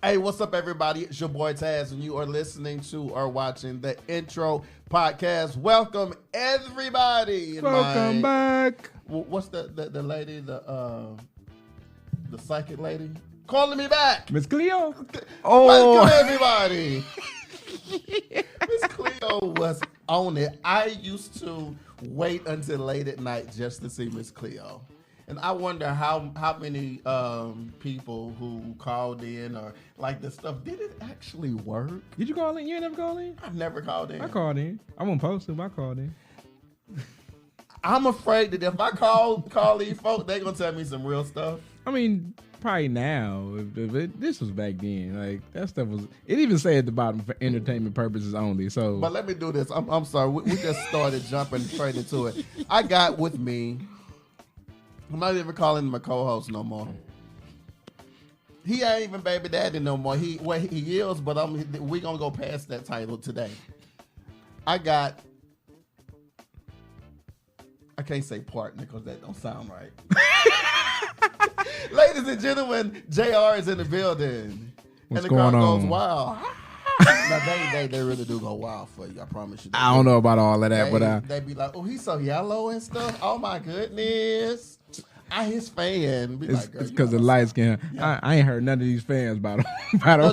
Hey, what's up, everybody? It's your boy Taz, and you are listening to or watching the Intro Podcast. Welcome, everybody. Welcome back. What's the lady, the psychic lady? Calling me back. Miss Cleo. Welcome, everybody. Miss Cleo was on it. I used to wait until late at night just to see Miss Cleo. And I wonder how many people who called in or like this stuff, did it actually work? Did you call in? You ain't never called in? I've never called in. I called in. I won't post it, but I called in. I'm afraid that if I call these folks, they're going to tell me some real stuff. I mean, probably now. This was back then. Like, that stuff was, it even said at the bottom for entertainment purposes only. So, But let me do this. I'm sorry. We just started jumping straight into it. I got with me, I'm not even calling him a co-host no more. He ain't even baby daddy no more. He is, but we gonna go past that title today. I can't say partner because that don't sound right. Ladies and gentlemen, JR is in the building. What's and the going crowd on? goes wild. Now they really do go wild for you. I promise you. I don't know about all of that, but they be like, oh, he's so yellow and stuff. Oh my goodness. I his fan. Be it's like, because of light skin. Yeah. I ain't heard none of these fans, by the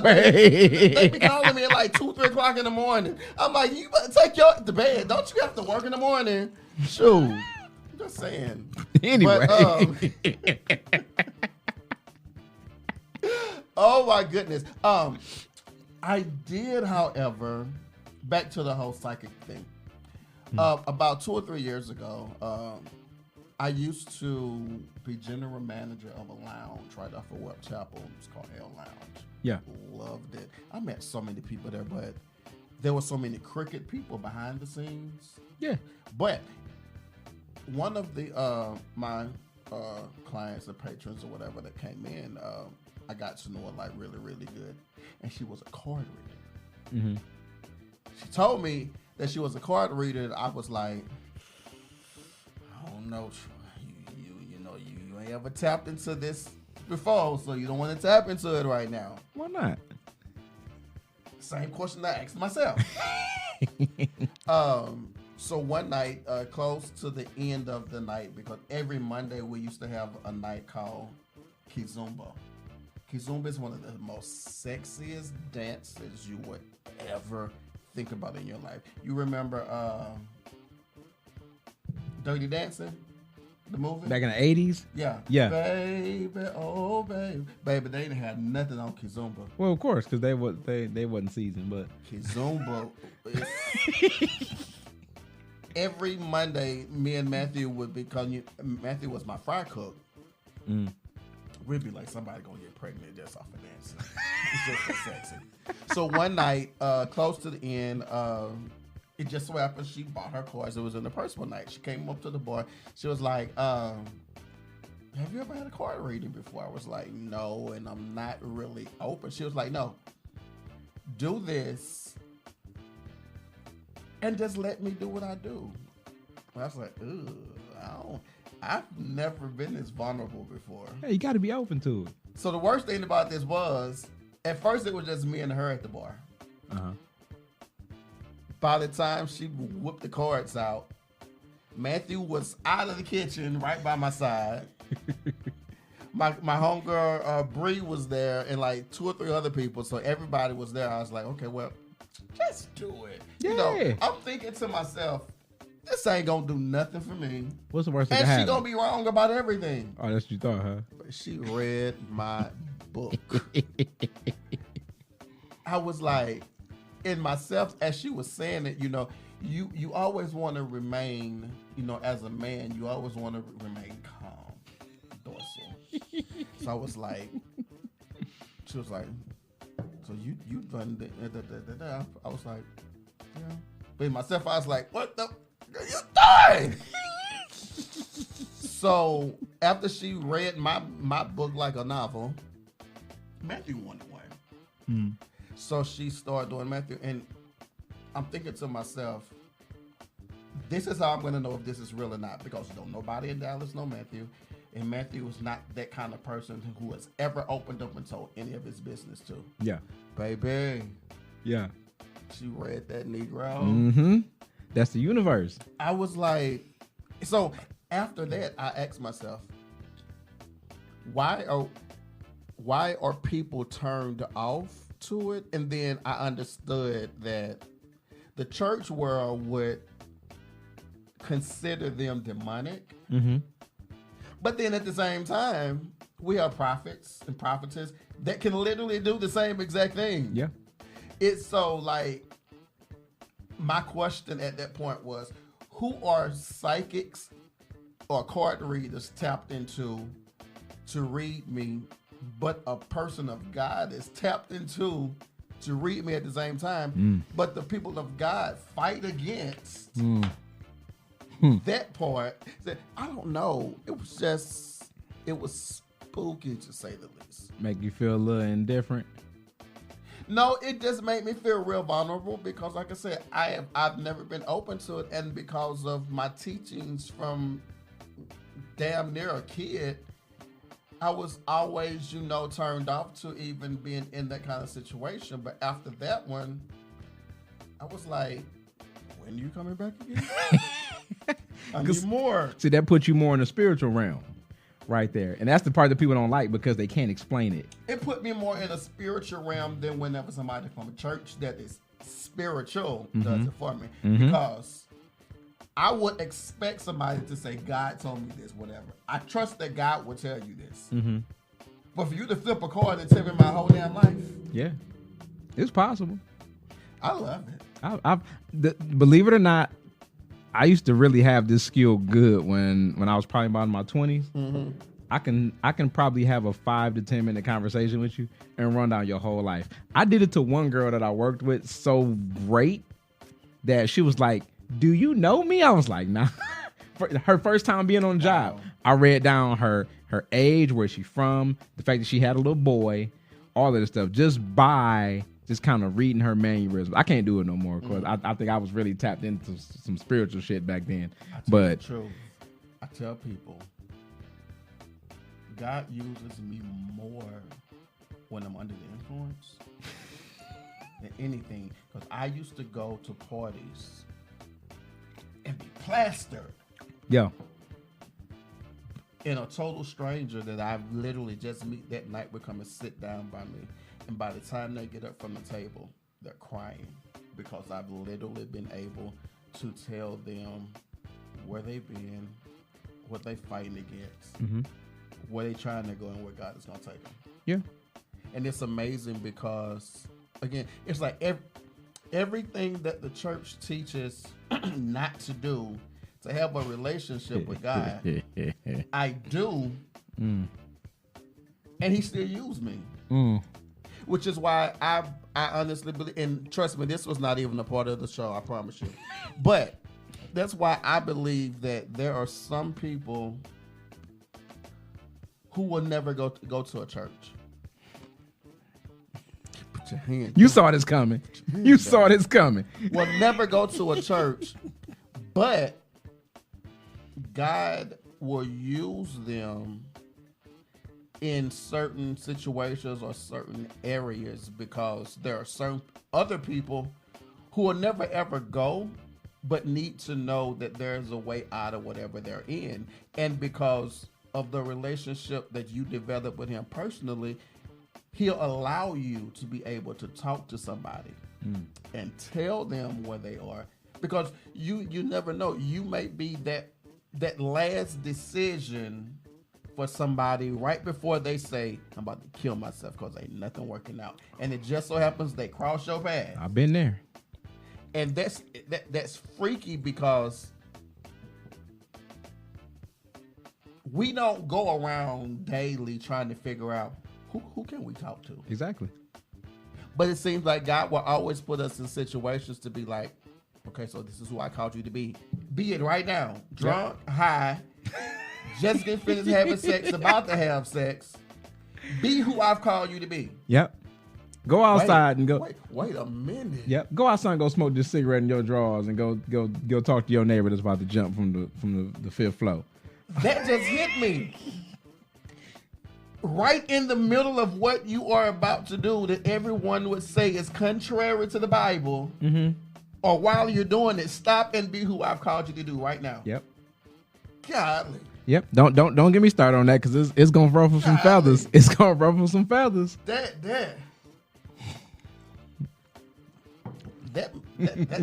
They way. be calling me at like 2, 3 o'clock in the morning. I'm like, you better take to bed. Don't you have to work in the morning? Shoot. Just saying. Anyway. But, oh my goodness. I did, however, back to the whole psychic thing. About 2 or 3 years ago, I used to be general manager of a lounge right off of Webb Chapel. It's called L Lounge. Yeah. Loved it. I met so many people there, but there were so many crooked people behind the scenes. Yeah. But one of the my clients or patrons or whatever that came in, I got to know her like really, really good. And she was a card reader. Mm-hmm. She told me that she was a card reader, and I was like, I don't know, you ain't ever tapped into this before, so you don't want to tap into it right now. Why not? Same question I asked myself. So one night, close to the end of the night, because every Monday we used to have a night called Kizumba. Kizumba is one of the most sexiest dances you would ever think about in your life. You remember Dirty Dancing, the movie? Back in the 80s? Yeah. Yeah. Baby, oh baby. Baby, they didn't have nothing on Kizumba. Well, of course, because they wasn't seasoned, but Kizumba is... Every Monday, me and Matthew would be calling Matthew was my fry cook. Mm. We'd be like, somebody gonna get pregnant just off of dancing. It's just so sexy. So one night, close to the end, it just so happened she bought her cards. It was in the purse one night. She came up to the bar. She was like, have you ever had a card reading before? I was like, no, and I'm not really open. She was like, no, do this and just let me do what I do. I was like, I've never been this vulnerable before. hey, you got to be open to it. So the worst thing about this was, at first it was just me and her at the bar. Uh-huh. By the time she whipped the cards out, Matthew was out of the kitchen right by my side. My homegirl Bree was there, and like 2 or 3 other people. So everybody was there. I was like, okay, well, just do it. Yeah. You know, I'm thinking to myself, this ain't gonna do nothing for me. What's the worst thing And to she happen? gonna be wrong about everything. Oh, that's what you thought, huh? But she read my book. I was like, in myself, as she was saying it, you know, you always want to remain, you know, as a man, you always want to remain calm, dorsal. So I was like, she was like, so you done the, I was like, yeah. But in myself, I was like, what the, you doing? So after she read my book like a novel, Matthew wanted one. Mm. So she started doing Matthew, and I'm thinking to myself, this is how I'm going to know if this is real or not, because don't nobody in Dallas know Matthew. And Matthew was not that kind of person who has ever opened up and told any of his business to. Yeah. Baby. Yeah. She read that Negro. Mm-hmm. That's the universe. I was like, so after that, I asked myself, why are people turned off to it? And then I understood that the church world would consider them demonic. Mm-hmm. But then at the same time, we have prophets and prophetess that can literally do the same exact thing. Yeah. It's so like, my question at that point was, who are psychics or card readers tapped into to read me, but a person of God is tapped into to read me at the same time, but the people of God fight against that part. I don't know. It was spooky to say the least. Make you feel a little indifferent. No, it just made me feel real vulnerable because, like I said, I've never been open to it, and because of my teachings from damn near a kid, I was always, turned off to even being in that kind of situation. But after that one, I was like, when are you coming back again? I need more. See, that puts you more in the spiritual realm right there. And that's the part that people don't like because they can't explain it. It put me more in a spiritual realm than whenever somebody from a church that is spiritual does it for me. Because I would expect somebody to say, God told me this, whatever. I trust that God will tell you this. But for you to flip a card and tell me my whole damn life. Yeah. It's possible. I love it. Believe it or not, I used to really have this skill good when I was probably about in my 20s. I can probably have a 5 to 10 minute conversation with you and run down your whole life. I did it to one girl that I worked with so great that she was like, "Do you know me?" I was like, "Nah." Her first time being on the job, Wow. I read down her age, where she from, the fact that she had a little boy, all of this stuff, just by just kind of reading her mannerisms. I can't do it no more because I think I was really tapped into some spiritual shit back then. But true. I tell people, God uses me more when I'm under the influence than anything. Because I used to go to parties and be plastered. Yeah. And a total stranger that I literally just meet that night would come and sit down by me. And by the time they get up from the table, they're crying because I've literally been able to tell them where they've been, what they fighting against, where they trying to go, and where God is going to take them. Yeah. And it's amazing because, again, it's like everything that the church teaches not to do, to have a relationship with God, I do, and he still used me. Which is why I honestly believe, and trust me, this was not even a part of the show, I promise you. But that's why I believe that there are some people who will never go to a church. Put your hand You down. saw this coming. You saw this coming. Will never go to a church, but God will use them in certain situations or certain areas because there are certain other people who will never ever go but need to know that there's a way out of whatever they're in. And because of the relationship that you develop with him personally, he'll allow you to be able to talk to somebody and tell them where they are, because you never know. You may be that last decision for somebody right before they say, I'm about to kill myself because ain't nothing working out. And it just so happens they cross your path. I've been there. And that's freaky because we don't go around daily trying to figure out who can we talk to. Exactly. But it seems like God will always put us in situations to be like, okay, so this is who I called you to be. Be it right now. Drunk, high, just get finished having sex, about to have sex. Be who I've called you to be. Yep. Go outside and go. Wait a minute. Yep. Go outside and go smoke this cigarette in your drawers and go talk to your neighbor that's about to jump from the 5th floor. That just hit me. Right in the middle of what you are about to do that everyone would say is contrary to the Bible. Mm-hmm. Or while you're doing it, stop and be who I've called you to do right now. Yep. Godly. Yep. Don't get me started on that because it's gonna ruffle some feathers. It's gonna ruffle some feathers. That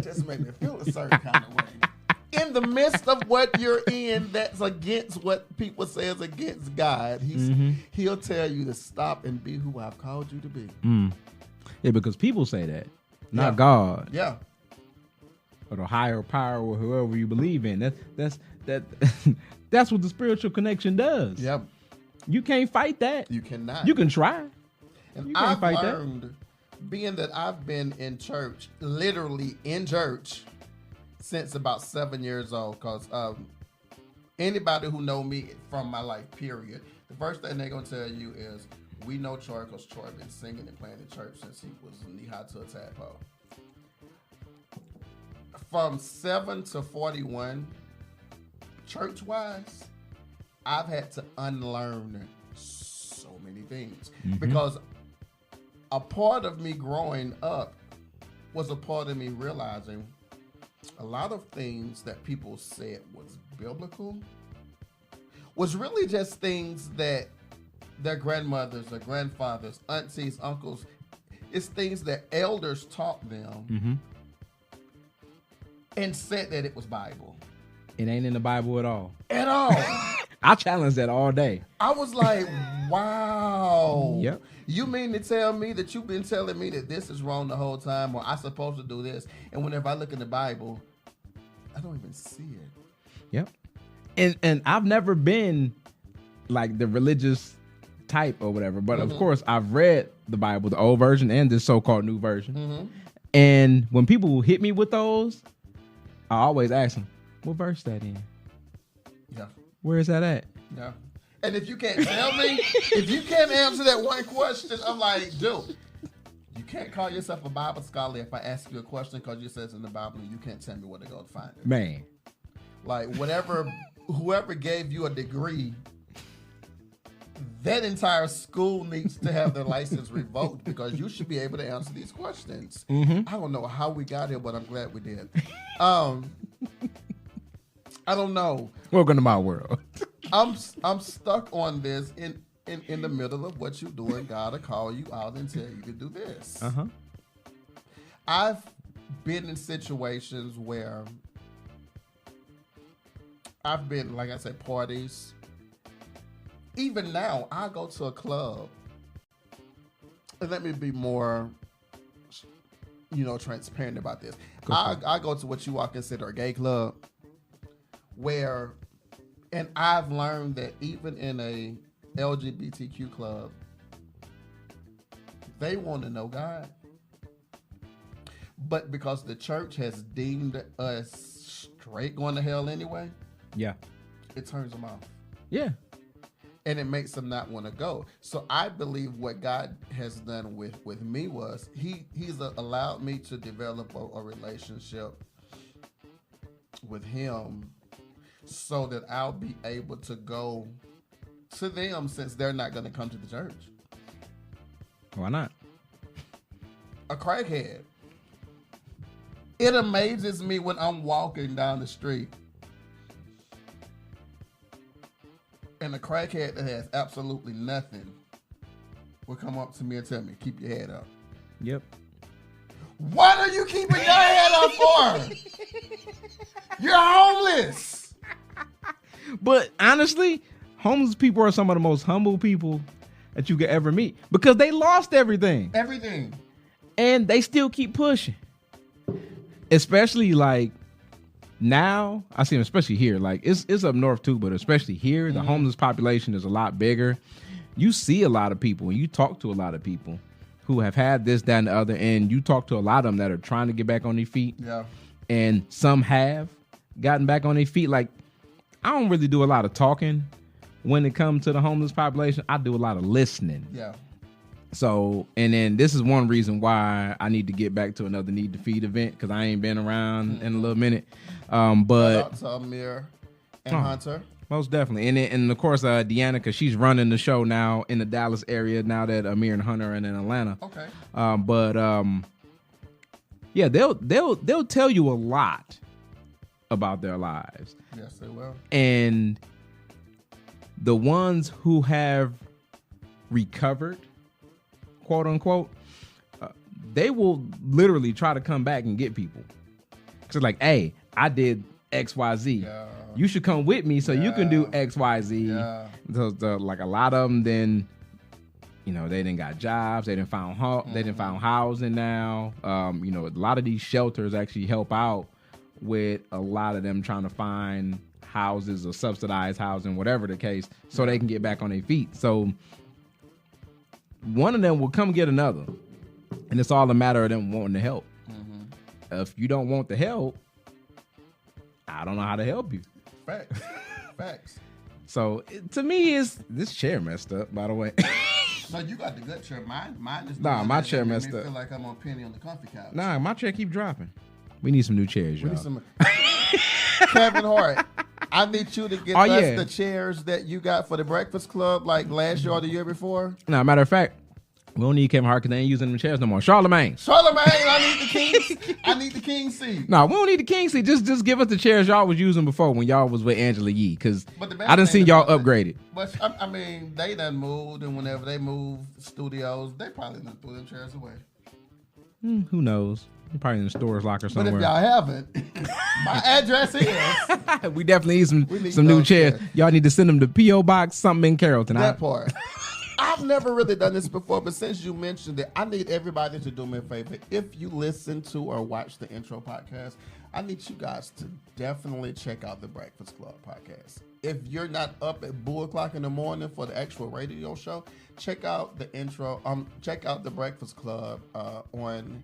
just made me feel a certain kind of way. In the midst of what you're in, that's against what people say is against God. He'll tell you to stop and be who I've called you to be. Yeah, because people say that, not Yeah. God. Yeah. Or the higher power or whoever you believe in. That's what the spiritual connection does. Yeah. You can't fight that. You cannot. You can try. And You can't I've fight learned, being that I've been in church, literally in church, since about 7 years old. Because anybody who know me from my life, period, the first thing they're going to tell you is, we know Troy because Troy been singing and playing in church since he was knee-high to a tadpole. From 7 to 41, church-wise, I've had to unlearn so many things. Because a part of me growing up was a part of me realizing a lot of things that people said was biblical was really just things that their grandmothers or grandfathers, aunties, uncles, it's things that elders taught them and said that it was Bible. It ain't in the Bible at all. At all. I challenge that all day. I was like, wow. Yep. You mean to tell me that you've been telling me that this is wrong the whole time, or I'm supposed to do this, and whenever I look in the Bible, I don't even see it. Yep. And I've never been like the religious type or whatever, but of course I've read the Bible, the old version and this so-called new version. And when people hit me with those, I always ask them, what verse that in? Yeah. Where is that at? Yeah. And if you can't tell me, if you can't answer that one question, I'm like, dude, you can't call yourself a Bible scholar if I ask you a question because you said it's in the Bible and you can't tell me where to go to find it. Man. Like, whoever gave you a degree, that entire school needs to have their license revoked because you should be able to answer these questions. I don't know how we got here, but I'm glad we did. I don't know. Welcome to my world. I'm stuck on this in the middle of what you're doing. God will call you out and tell you to do this. I've been in situations where I've been, like I said, parties. Even now, I go to a club, and let me be more, transparent about this. I go to what you all consider a gay club, where, and I've learned that even in a LGBTQ club, they want to know God. But because the church has deemed us straight going to hell anyway, it turns them off. Yeah. And it makes them not want to go. So I believe what God has done with me was he's allowed me to develop a relationship with him so that I'll be able to go to them since they're not going to come to the church. Why not? A crackhead. It amazes me when I'm walking down the street and a crackhead that has absolutely nothing will come up to me and tell me, keep your head up. Yep. What are you keeping your head up for? You're homeless. But honestly, homeless people are some of the most humble people that you could ever meet because they lost everything. Everything. And they still keep pushing. Especially like now, I see them, especially here. Like it's up north too, but especially here, the homeless population is a lot bigger. You see a lot of people and you talk to a lot of people who have had this, that, and the other, and you talk to a lot of them that are trying to get back on their feet. Yeah. And some have gotten back on their feet. Like, I don't really do a lot of talking when it comes to the homeless population. I do a lot of listening. Yeah. So, and then this is one reason why I need to get back to another Need to Feed event because I ain't been around in a little minute. But Shout out to Amir and Hunter. Most definitely. And of course, Deanna, because she's running the show now in the Dallas area now that Amir and Hunter are in Atlanta. Okay. Yeah, they'll tell you a lot about their lives. Yes, they will. And the ones who have recovered, quote unquote, they will literally try to come back and get people. Because like, hey, I did XYZ. Yeah. You should come with me so you can do XYZ. Yeah. So, like a lot of them then, you know, they didn't got jobs. They didn't found housing now. You know, a lot of these shelters actually help out with a lot of them trying to find houses or subsidized housing, whatever the case, so they can get back on their feet. So one of them will come get another. And it's all a matter of them wanting to help. Mm-hmm. If you don't want the help, I don't know how to help you. Facts. Facts. So to me, this chair messed up, by the way. No, you got the good chair. Mine is my chair messed up. I feel like I'm on Penny on the comfy couch. Nah, my chair keep dropping. We need some new chairs, y'all. Kevin Hart, I need you to get us the chairs that you got for the Breakfast Club like last year or the year before. No, matter of fact, we don't need Kevin Hart because they ain't using them chairs no more. Charlemagne, I need the king seat. No, we don't need the king seat. Just give us the chairs y'all was using before when y'all was with Angela Yee, because I done seen y'all upgraded. But I mean, they done moved, and whenever they move studios, they probably done threw them chairs away. Who knows? They're probably in the storage locker somewhere. But if y'all haven't, my address is. We definitely need some new chairs. Y'all need to send them to P.O. Box something in Carrollton. That part. I've never really done this before, but since you mentioned it, I need everybody to do me a favor. If you listen to or watch the intro podcast, I need you guys to definitely check out the Breakfast Club podcast. If you're not up at 4 o'clock in the morning for the actual radio show, check out the intro. Check out the Breakfast Club on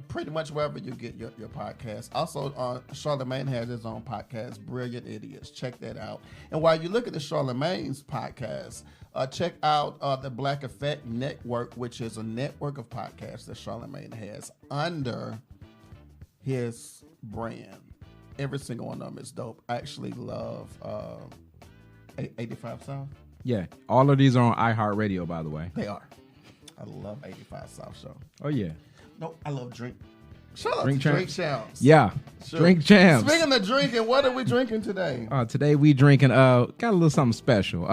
pretty much wherever you get your podcast. Also, Charlemagne has his own podcast, Brilliant Idiots. Check that out. And while you look at the Charlemagne's podcast, check out the Black Effect Network, which is a network of podcasts that Charlemagne has under his brand. Every single one of them is dope. I actually love 85 South. Yeah, all of these are on iHeartRadio, by the way. They are. I love 85 South Show. Oh, yeah. No, I love drink. Shout out to Drink Champs. Yeah, sure. Drink Champs. Speaking of drinking, what are we drinking today? Today we drinking, got a little something special.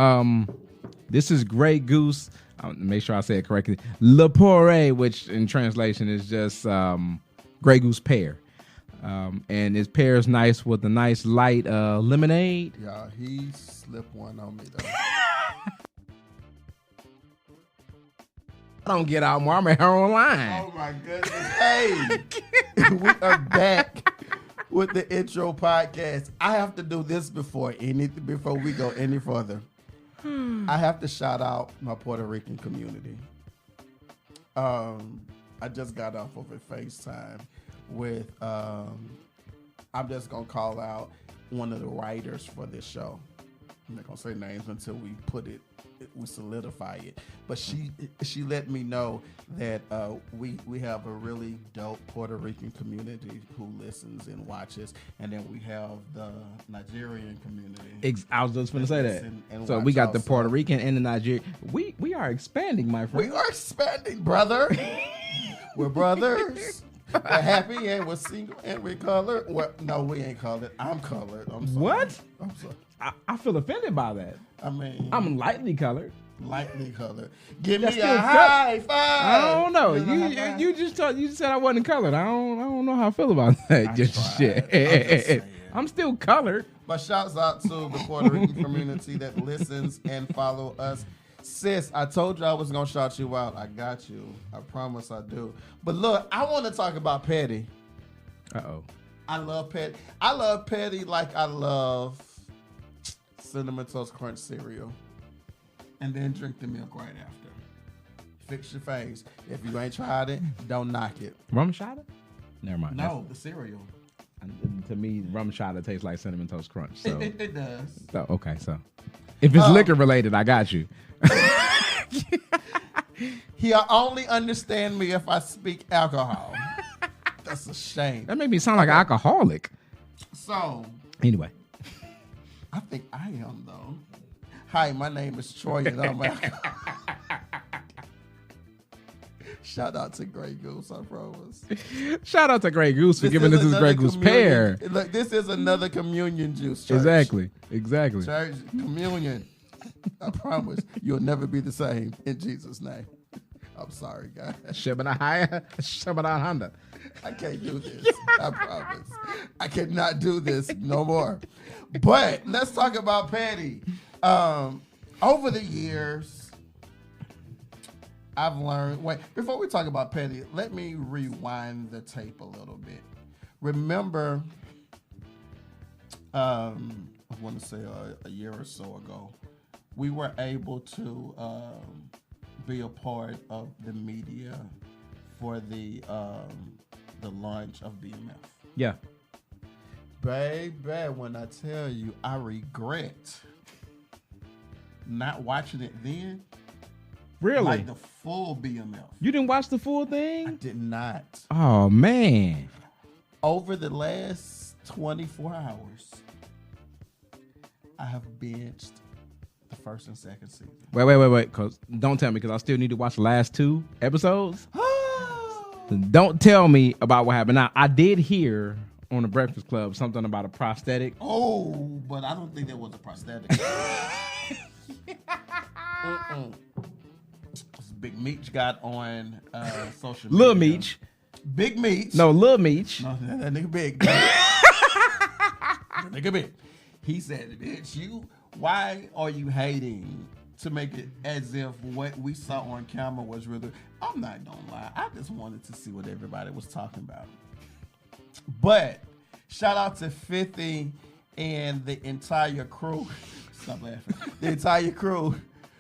This is Grey Goose. Make sure I say it correctly. Le Poré, which in translation is just Grey Goose pear. And it pairs nice with a nice light lemonade. Yeah, he slipped one on me, though. I don't get out more. I'm at her online. Oh, my goodness. Hey, we are back with the intro podcast. I have to do this before we go any further. I have to shout out my Puerto Rican community. I just got off of a FaceTime with, I'm just going to call out one of the writers for this show. I'm not going to say names until we solidify it. But she let me know that we have a really dope Puerto Rican community who listens and watches, and then we have the Nigerian community. I was just going to say that. So we got the Puerto Rican and the Nigerian. We are expanding, my friend. We are expanding, brother. We're brothers. We're happy and we're single and we're colored. Well, no, we ain't colored. I'm colored. I'm sorry. What? I'm sorry. I feel offended by that. I mean, I'm lightly colored. Lightly colored. Give me a high five. I don't know. You just said I wasn't colored. I don't know how I feel about that. I'm still colored. But shouts out to the Puerto Rican community that listens and follow us. Sis, I told you I was gonna shout you out. I got you. I promise I do. But look, I want to talk about Petty. Uh-oh. I love Petty. I love Petty like I love Cinnamon Toast Crunch cereal. And then drink the milk right after. Fix your face. If you ain't tried it, don't knock it. Rum shada? Never mind. No, the cereal. To me, rum shada tastes like Cinnamon Toast Crunch. So. It does. So, okay, so. If it's liquor related, I got you. He'll only understand me if I speak alcohol. That's a shame. That made me sound like an alcoholic. So. Anyway. I think I am, though. Hi, my name is Troy, and I'm Shout out to Grey Goose, I promise. Shout out to Grey Goose for giving us this Grey Goose pear. Look, this is another communion juice, church. Exactly. Church, communion. I promise you'll never be the same in Jesus' name. I'm sorry, guys. Shabbat Honda. I can't do this. I promise. I cannot do this no more. But let's talk about Patty. Over the years, I've learned. Wait, before we talk about Patty, let me rewind the tape a little bit. Remember, I want to say a year or so ago, we were able to be a part of the media for the launch of BMF. Yeah. Baby, when I tell you, I regret not watching it then. Really? Like the full BMF. You didn't watch the full I thing? did not. Oh, man. Over the last 24 hours, I have binged the first and second season. Wait. Cause don't tell me, because I still need to watch the last 2 episodes. Don't tell me about what happened. Now, I did hear on the Breakfast Club something about a prosthetic. Oh, but I don't think there was a prosthetic. Big Meech got on social media. Lil Meech. Big Meech. No, Lil Meech. No, that nigga big. That nigga big. He said, bitch, why are you hating to make it as if what we saw on camera was really... I'm not gonna lie. I just wanted to see what everybody was talking about. But shout out to 50 and the entire crew. Stop laughing. The entire crew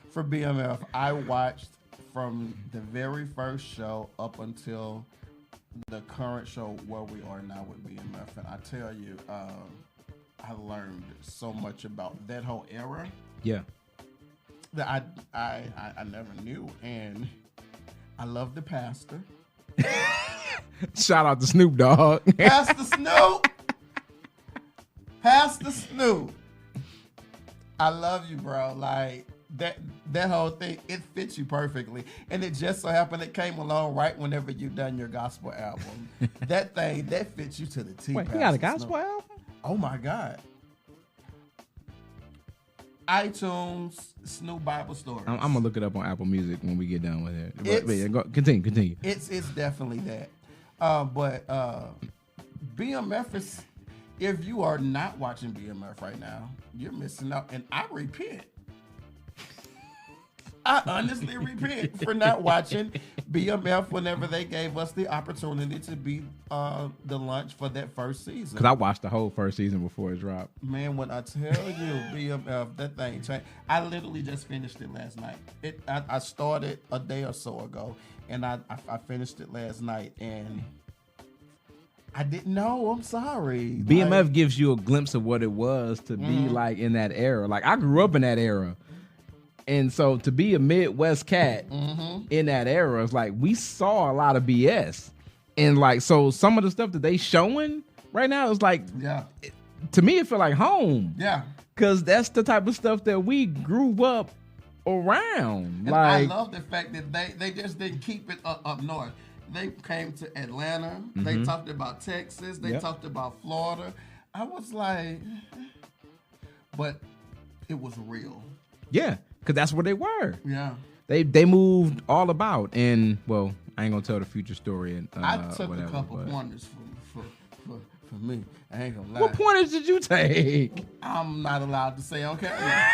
for BMF. I watched from the very first show up until the current show where we are now with BMF. And I tell you, I learned so much about that whole era. Yeah. That I never knew. And I love the pastor. Shout out to Snoop Dogg. Pastor Snoop. Pastor Snoop. I love you, bro. Like that whole thing, it fits you perfectly. And it just so happened it came along right whenever you done your gospel album. That fits you to the T. Wait, you got a gospel album? Oh my God. iTunes, Snoop Bible Stories. I'm gonna look it up on Apple Music when we get done with it. But continue. It's definitely that. But BMF is, if you are not watching BMF right now, you're missing out. And I repent. I honestly repent for not watching BMF whenever they gave us the opportunity to be the launch for that first season. Because I watched the whole first season before it dropped. Man, when I tell you BMF, that thing changed. I literally just finished it last night. I started a day or so ago, and I finished it last night, and I didn't know. I'm sorry. BMF gives you a glimpse of what it was to be like in that era. Like, I grew up in that era. And so to be a Midwest cat in that era, it's like we saw a lot of BS. And like, so some of the stuff that they showing right now is like, to me, it feel like home. Yeah. Because that's the type of stuff that we grew up around. And like, I love the fact that they just didn't keep it up north. They came to Atlanta. They talked about Texas. They talked about Florida. I was like, but it was real. Yeah. Because that's where they were. Yeah. They moved all about. And, well, I ain't going to tell the future story. And, I took a couple pointers for me. I ain't going to lie. What pointers did you take? I'm not allowed to say on camera.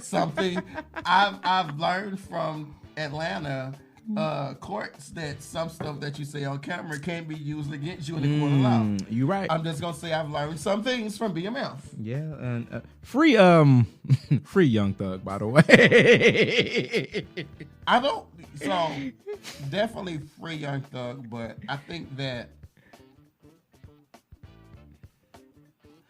Something I've learned from Atlanta courts that some stuff that you say on camera can be used against you in the court of law. You right. I'm just gonna say I've learned some things from BMF. Yeah, and free Young Thug, by the way. I don't. So definitely free Young Thug, but I think that.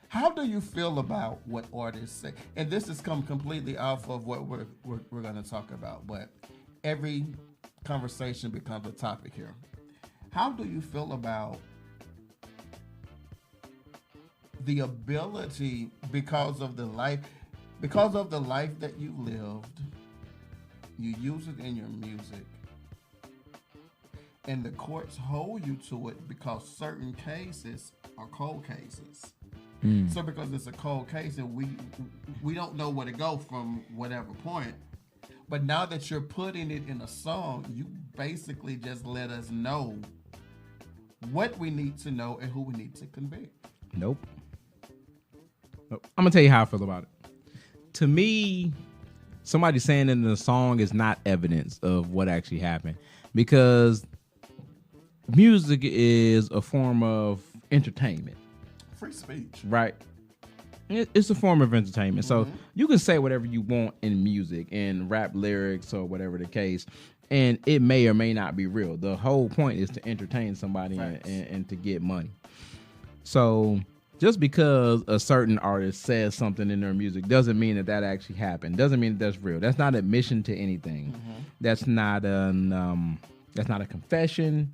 How do you feel about what artists say? And this has come completely off of what we're going to talk about, but every conversation becomes a topic here. How do you feel about the ability, because of the life, Because of the life that you lived, you use it in your music. And the courts hold you to it because certain cases are cold cases. So because it's a cold case and we don't know where to go from whatever point. But now that you're putting it in a song, you basically just let us know what we need to know and who we need to convict. Nope. I'm gonna tell you how I feel about it. To me, somebody saying it in the song is not evidence of what actually happened, because music is a form of entertainment. Free speech. Right. It's a form of entertainment. So you can say whatever you want in music and rap lyrics or whatever the case, and it may or may not be real. The whole point is to entertain somebody and to get money. So just because a certain artist says something in their music doesn't mean that that actually happened. Doesn't mean that that's real. That's not admission to anything. That's not a confession.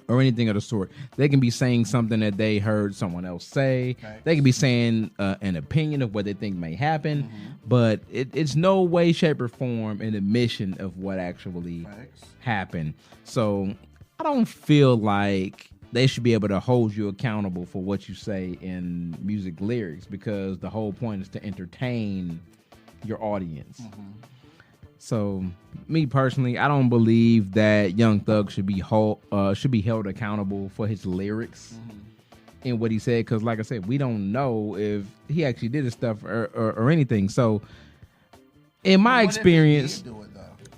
Or anything of the sort. They can be saying something that they heard someone else say. Okay. They can be saying an opinion of what they think may happen, but it's no way, shape, or form an admission of what actually happened. So I don't feel like they should be able to hold you accountable for what you say in music lyrics, because the whole point is to entertain your audience. So, me personally, I don't believe that Young Thug should be held accountable for his lyrics and what he said, because, like I said, we don't know if he actually did this stuff or anything. So, in my experience,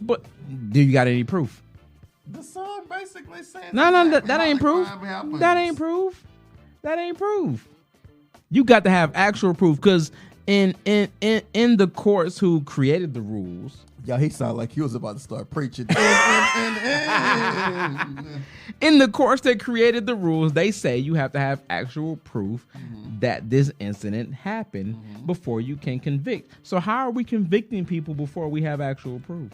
but do you got any proof? The song basically says no, that ain't proof. That ain't proof. That ain't proof. You got to have actual proof, because in the courts who created the rules. Yeah, he sounded like he was about to start preaching. In the courts that created the rules, they say you have to have actual proof that this incident happened before you can convict. So how are we convicting people before we have actual proof?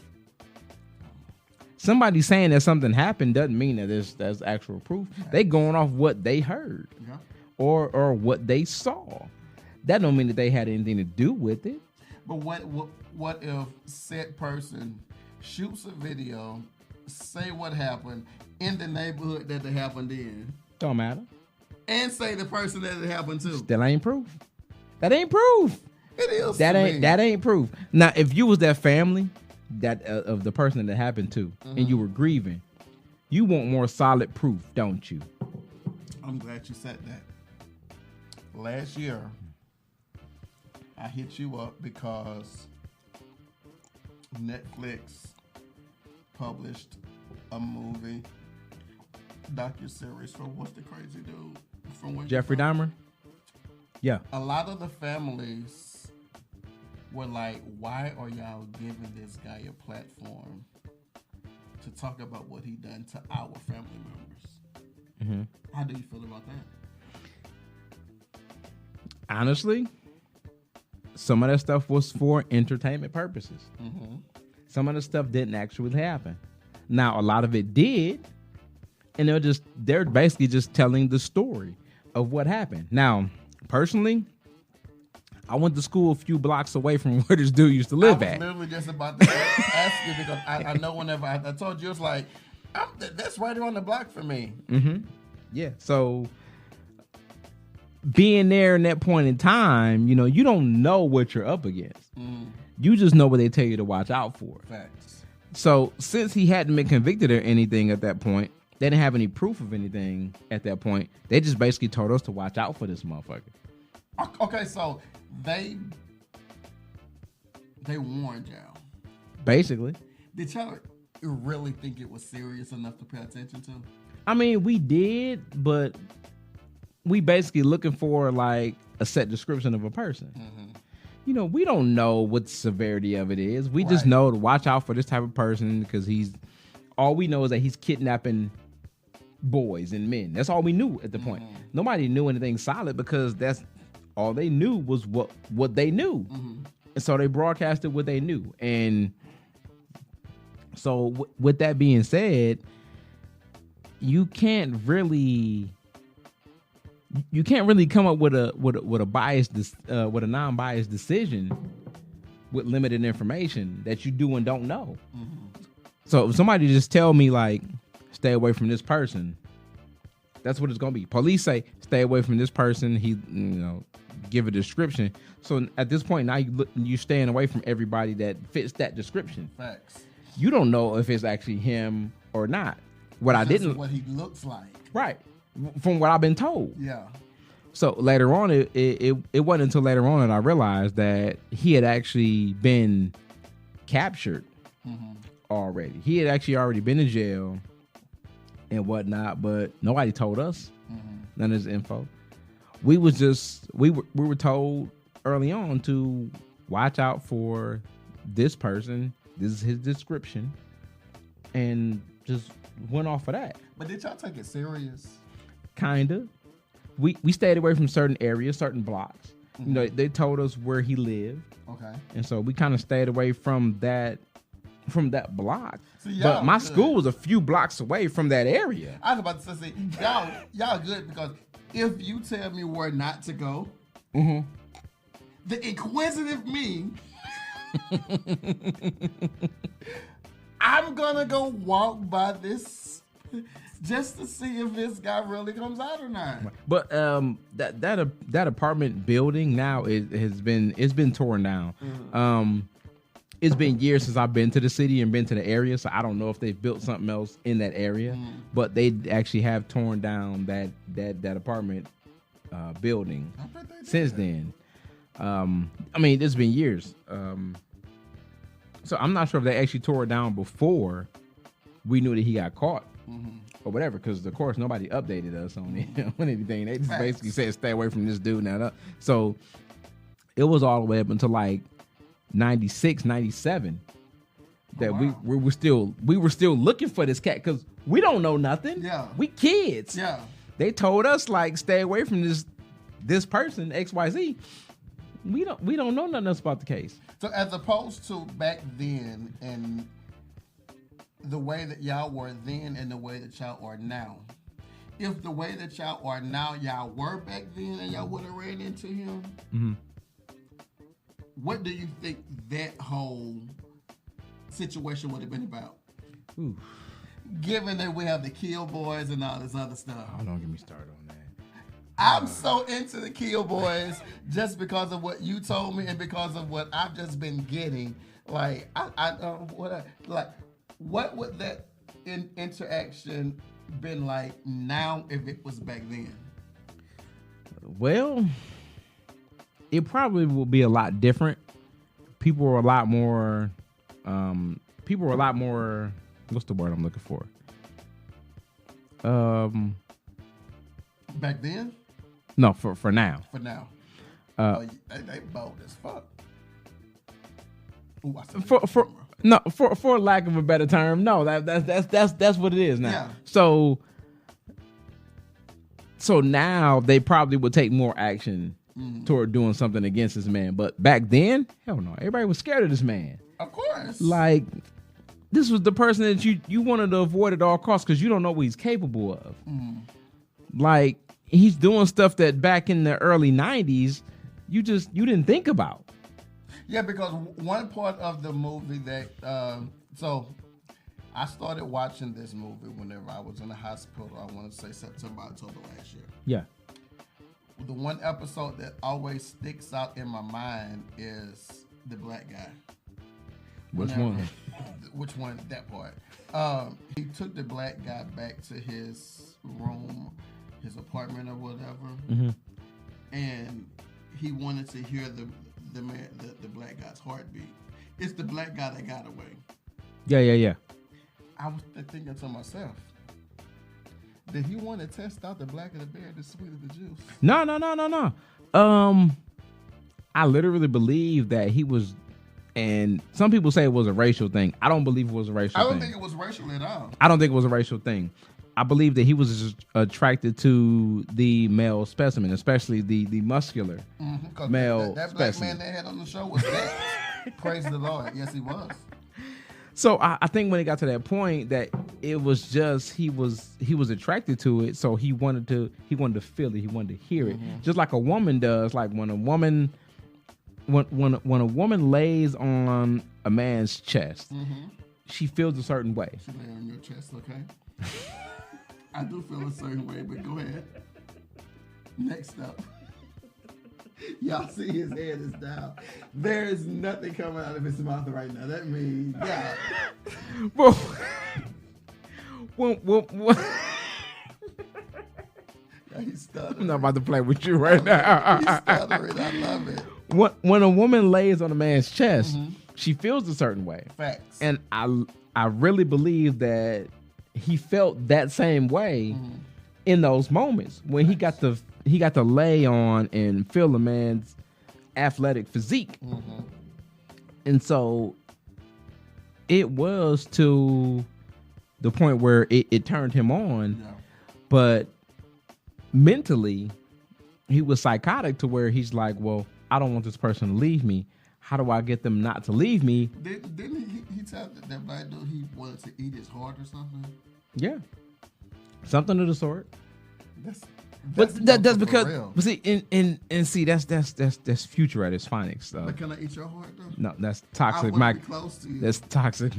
Somebody saying that something happened doesn't mean that there's actual proof. They going off what they heard or what they saw. That don't mean that they had anything to do with it. But what if said person shoots a video, say what happened in the neighborhood that it happened in? Don't matter. And say the person that it happened to. Still ain't proof. That ain't proof. It is. That ain't proof. Now, if you was that family that of the person that it happened to, and you were grieving, you want more solid proof, don't you? I'm glad you said that. Last year, I hit you up because Netflix published a movie docuseries from what's the crazy dude from Jeffrey Dahmer. Yeah. A lot of the families were like, "Why are y'all giving this guy a platform to talk about what he done to our family members?" How do you feel about that? Honestly, some of that stuff was for entertainment purposes. Some of the stuff didn't actually happen. Now, a lot of it did, and they're basically just telling the story of what happened. Now, personally, I went to school a few blocks away from where this dude used to live at. I was literally just about to ask you, because I know whenever I told you, it's like, that's right around the block for me. Yeah, so being there in that point in time, you don't know what you're up against. You just know what they tell you to watch out for. Facts. So since he hadn't been convicted or anything at that point, they didn't have any proof of anything at that point. They just basically told us to watch out for this motherfucker. Okay, so they warned y'all. Basically. Did y'all really think it was serious enough to pay attention to? I mean, we did, but we basically looking for like a set description of a person. We don't know what the severity of it is. We just know to watch out for this type of person, because all we know is that he's kidnapping boys and men. That's all we knew at the point. Nobody knew anything solid, because that's all they knew was what they knew. And so they broadcasted what they knew. And so with that being said, you can't really you can't really come up with a biased with a non-biased decision with limited information that you do and don't know. So if somebody just tell me like, stay away from this person, that's what it's gonna be. Police say, stay away from this person. He, give a description. So at this point now you're staying away from everybody that fits that description. Facts. You don't know if it's actually him or not. What he looks like. Right. From what I've been told. Yeah. So later on, it wasn't until later on that I realized that he had actually been captured already. He had actually already been in jail and whatnot, but nobody told us none of this info. We were told early on to watch out for this person. This is his description, and just went off of that. But did y'all take it serious? Kinda. We stayed away from certain areas, certain blocks. They told us where he lived. Okay. And so we kind of stayed away from that block. See, but my school was a few blocks away from that area. I was about to say, y'all good, because if you tell me where not to go, the inquisitive me, I'm gonna go walk by this just to see if this guy really comes out or not. But that apartment building now it's been torn down. It's been years since I've been to the city and been to the area, so I don't know if they've built something else in that area. But they actually have torn down that apartment building since then. It's been years. So I'm not sure if they actually tore it down before we knew that he got caught or whatever, because of course nobody updated us on anything. They just basically said stay away from this dude now. So it was all the way up until like 96, 97 that we were still looking for this cat, because we don't know nothing. Yeah, we kids. Yeah, they told us like stay away from this person XYZ. We don't know nothing else about the case. So as opposed to back then and the way that y'all were then and the way that y'all are now, if the way that y'all are now y'all were back then and y'all would have ran into him, what do you think that whole situation would have been about? Ooh. Given that we have the Kill Boys and all this other stuff. Oh, don't get me started on that. I'm so into the Kill Boys just because of what you told me and because of what I've just been getting. Like, what would that interaction been like now if it was back then? Well, it probably will be a lot different. People were a lot more. What's the word I'm looking for? Back then? No, for now. For now. They bold as fuck. Ooh, for lack of a better term, no. That's what it is now. Yeah. So now they probably would take more action toward doing something against this man. But back then, hell no. Everybody was scared of this man. Of course. Like, this was the person that you wanted to avoid at all costs because you don't know what he's capable of. Like, he's doing stuff that back in the early 90s, you didn't think about. Yeah, because one part of the movie that, so I started watching this movie whenever I was in the hospital. I want to say September, October last year. Yeah. The one episode that always sticks out in my mind is the black guy. Which one? Which one? That part. He took the black guy back to his room, his apartment or whatever, and he wanted to hear the black guy's heartbeat. It's the black guy that got away. Yeah. I was thinking to myself, did he want to test out the blacker the berry, the sweeter the juice? No. I literally believe that he was, and some people say it was a racial thing. I don't believe it was a racial thing. I don't think it was racial at all. I don't think it was a racial thing. I believe that he was just attracted to the male specimen, especially the muscular male that black man they had on the show was that. Praise the Lord. Yes, he was. So I think when it got to that point that it was just he was attracted to it, so he wanted to feel it, he wanted to hear it, just like a woman does. Like when a woman lays on a man's chest, she feels a certain way. She lay on your chest, okay? I do feel a certain way, but go ahead. Next up. Y'all see his head is down. There is nothing coming out of his mouth right now. That means, yeah. Well, He's stuttering. I'm not about to play with you right now. He's stuttering. I love it. When a woman lays on a man's chest, she feels a certain way. Facts. And I really believe that he felt that same way in those moments when he got to lay on and feel a man's athletic physique. And so it was to the point where it turned him on, but mentally he was psychotic to where he's like, well, I don't want this person to leave me. How do I get them not to leave me? Didn't he tell that black dude he wanted to eat his heart or something? Yeah. Something of the sort. That's because, but see, and see, that's Future at his finest. But can I eat your heart though? No, that's toxic. I want to be close to you. That's toxic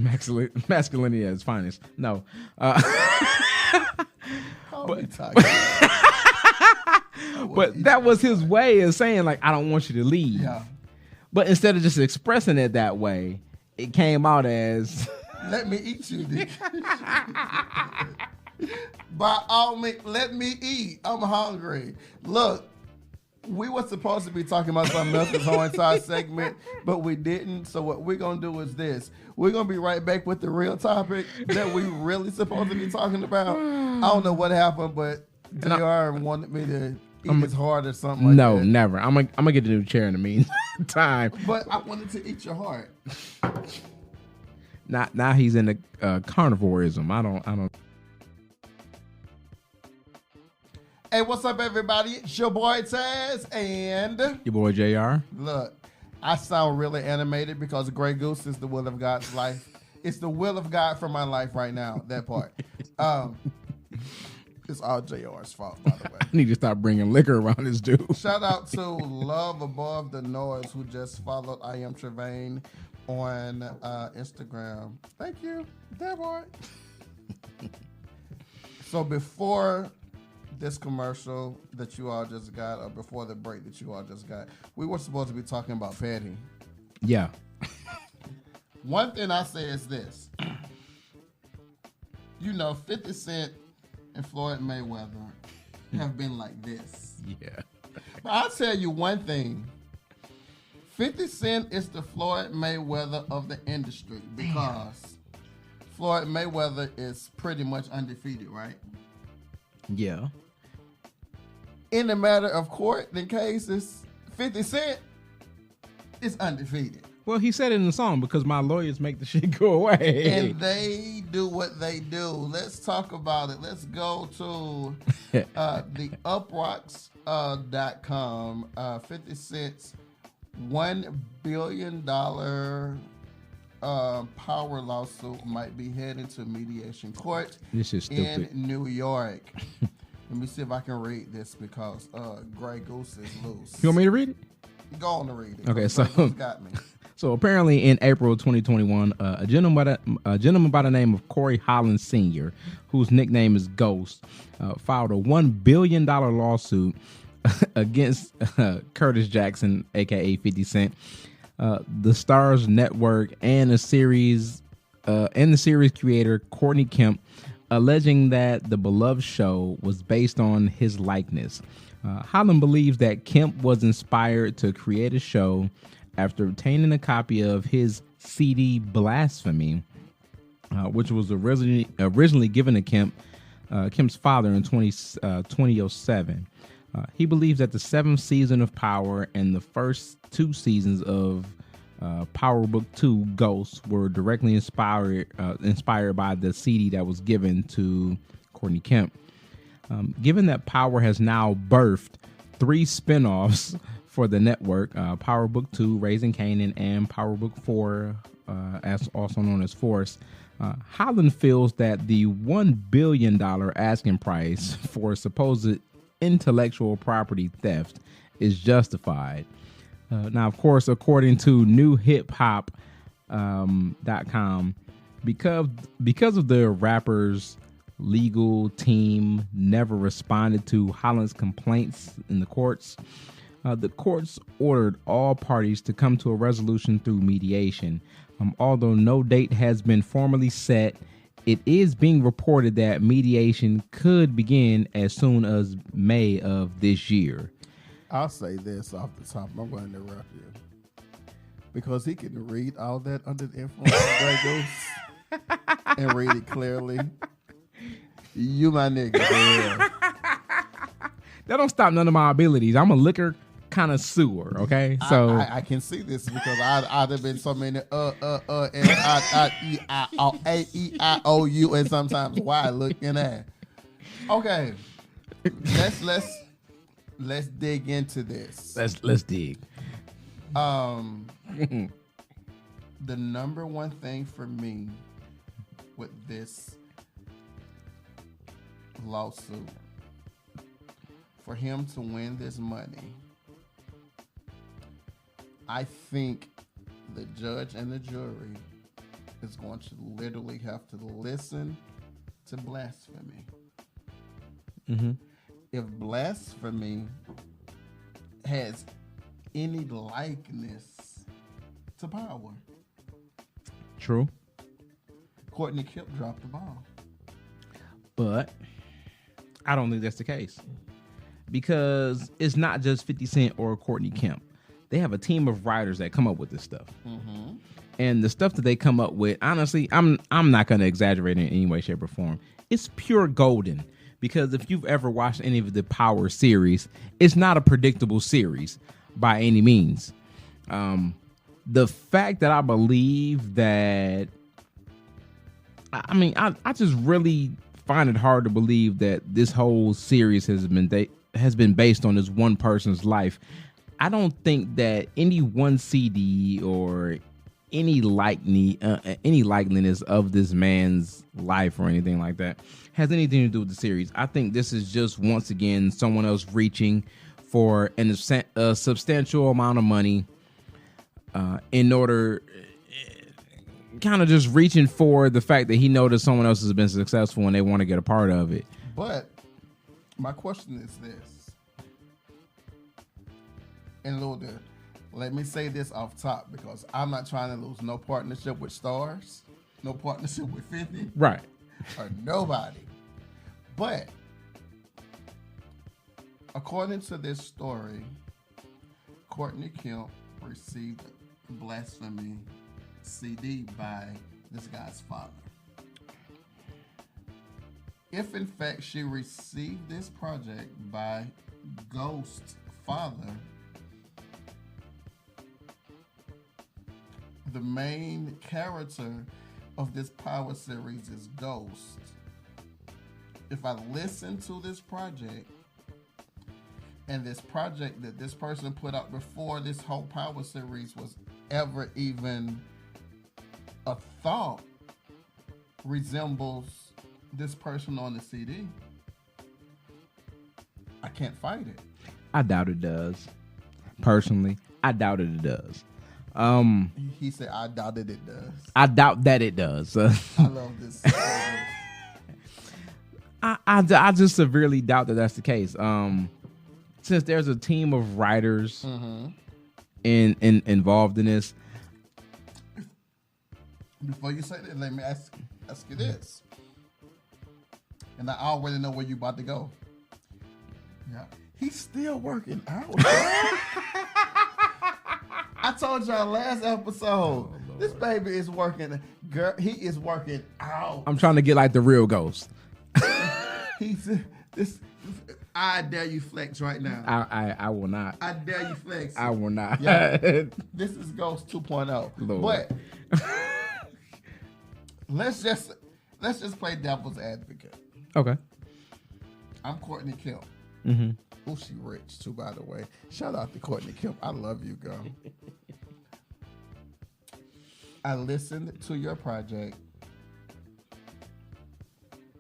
masculinity at its finest. No, Call me toxic. But that was his way of saying, like, I don't want you to leave. Yeah. But instead of just expressing it that way, it came out as, let me eat you, Dick. By all means, let me eat. I'm hungry. Look, we were supposed to be talking about something else this whole entire segment, but we didn't. So what we're going to do is this. We're going to be right back with the real topic that we really supposed to be talking about. I don't know what happened, but JR wanted me to eat his heart or something like that. No, never. I'm gonna get a new chair in the meantime. But I wanted to eat your heart. Now he's in the carnivorism. I don't. Hey, what's up, everybody? It's your boy Taz and your boy JR. Look, I sound really animated because Grey Goose is the will of God's life. It's the will of God for my life right now. That part. It's all JR's fault, by the way. I need to stop bringing liquor around this dude. Shout out to Love Above the Noise, who just followed I Am Trevane on Instagram. Thank you, that boy. So before this commercial that you all just got, or before the break that you all just got, we were supposed to be talking about petting. Yeah. One thing I say is this. 50 Cent and Floyd Mayweather have been like this. Yeah. But I'll tell you one thing. 50 Cent is the Floyd Mayweather of the industry because Floyd Mayweather is pretty much undefeated, right? Yeah. In the matter of court and cases, 50 Cent is undefeated. Well, he said it in the song, because my lawyers make the shit go away. And they do what they do. Let's talk about it. Let's go to the uprocks.com. 50 Cent's $1 billion power lawsuit might be heading to mediation court in New York. Let me see if I can read this because Grey Goose is loose. You want me to read it? Go on to read it. Okay, so got me. So apparently in April 2021, a gentleman by the name of Corey Holland Sr., whose nickname is Ghost, filed a $1 billion lawsuit against Curtis Jackson, aka 50 Cent, the Starz Network, and the series creator Courtney Kemp, alleging that the beloved show was based on his likeness. Holland believes that Kemp was inspired to create a show after obtaining a copy of his CD Blasphemy, which was originally given to Kemp's father in 2007. He believes that the 7th season of Power and the first 2 seasons of Power Book 2 Ghosts were directly inspired by the CD that was given to Courtney Kemp. Given that Power has now birthed 3 spinoffs for the network, Power Book 2, Raising Kanan, and Power Book 4, as also known as Force, Holland feels that the $1 billion asking price for supposed intellectual property theft is justified. Now, of course, according to newhiphop.com, because of the rapper's legal team never responded to Holland's complaints in the courts ordered all parties to come to a resolution through mediation. Although no date has been formally set, it is being reported that mediation could begin as soon as May of this year. I'll say this off the top. I'm going to interrupt you. Because he can read all that under the influence of Grey Goose and read it clearly. You my nigga. Yeah. That don't stop none of my abilities. I'm a liquor connoisseur, okay? So I can see this because I'd have been so many and A-E-I-O-U and sometimes Y looking at. Okay. Let's dig into this. Let's dig. The number one thing for me with this lawsuit, for him to win this money, I think the judge and the jury is going to literally have to listen to blasphemy. Mm-hmm. If blasphemy has any likeness to power. True. Courtney Kemp dropped the ball. But I don't think that's the case. Because it's not just 50 Cent or Courtney Kemp. They have a team of writers that come up with this stuff. Mm-hmm. And the stuff that they come up with, honestly, I'm not going to exaggerate in any way, shape, or form. It's pure golden. Because if you've ever watched any of the Power series, it's not a predictable series by any means. The fact that I believe that, I just really find it hard to believe that this whole series has been based on this one person's life. I don't think that any one CD or any likeliness of this man's life or anything like that has anything to do with the series. I think this is just, once again, someone else reaching for a substantial amount of money in order, kind of just reaching for the fact that he noticed someone else has been successful and they want to get a part of it. But my question is this. And Lord, let me say this off top because I'm not trying to lose no partnership with Stars, no partnership with 50. Right. Or nobody. But according to this story, Courtney Kemp received a blasphemy CD by this guy's father. If in fact she received this project by Ghost's father, the main character of this Power series is Ghost. If I listen to this project, and this project that this person put out before this whole Power series was ever even a thought, resembles this person on the CD, I can't fight it. I doubt it does. Personally, I doubt it does. He said, I doubted it does. I doubt that it does. I love this. I just severely doubt that that's the case. Since there's a team of writers involved in this. Before you say that, let me ask you this. And I already know where you about to go. Yeah. He's still working out. I told y'all last episode, this baby is working. Girl, he is working out. I'm trying to get like the real Ghost. I dare you flex right now. I will not. I dare you flex. I will not. Yeah. This is Ghost 2.0. Lord. But let's just play devil's advocate. Okay. I'm Courtney Kemp. Mm-hmm. Oh, she rich too, by the way. Shout out to Courtney Kemp. I love you, girl. I listened to your project.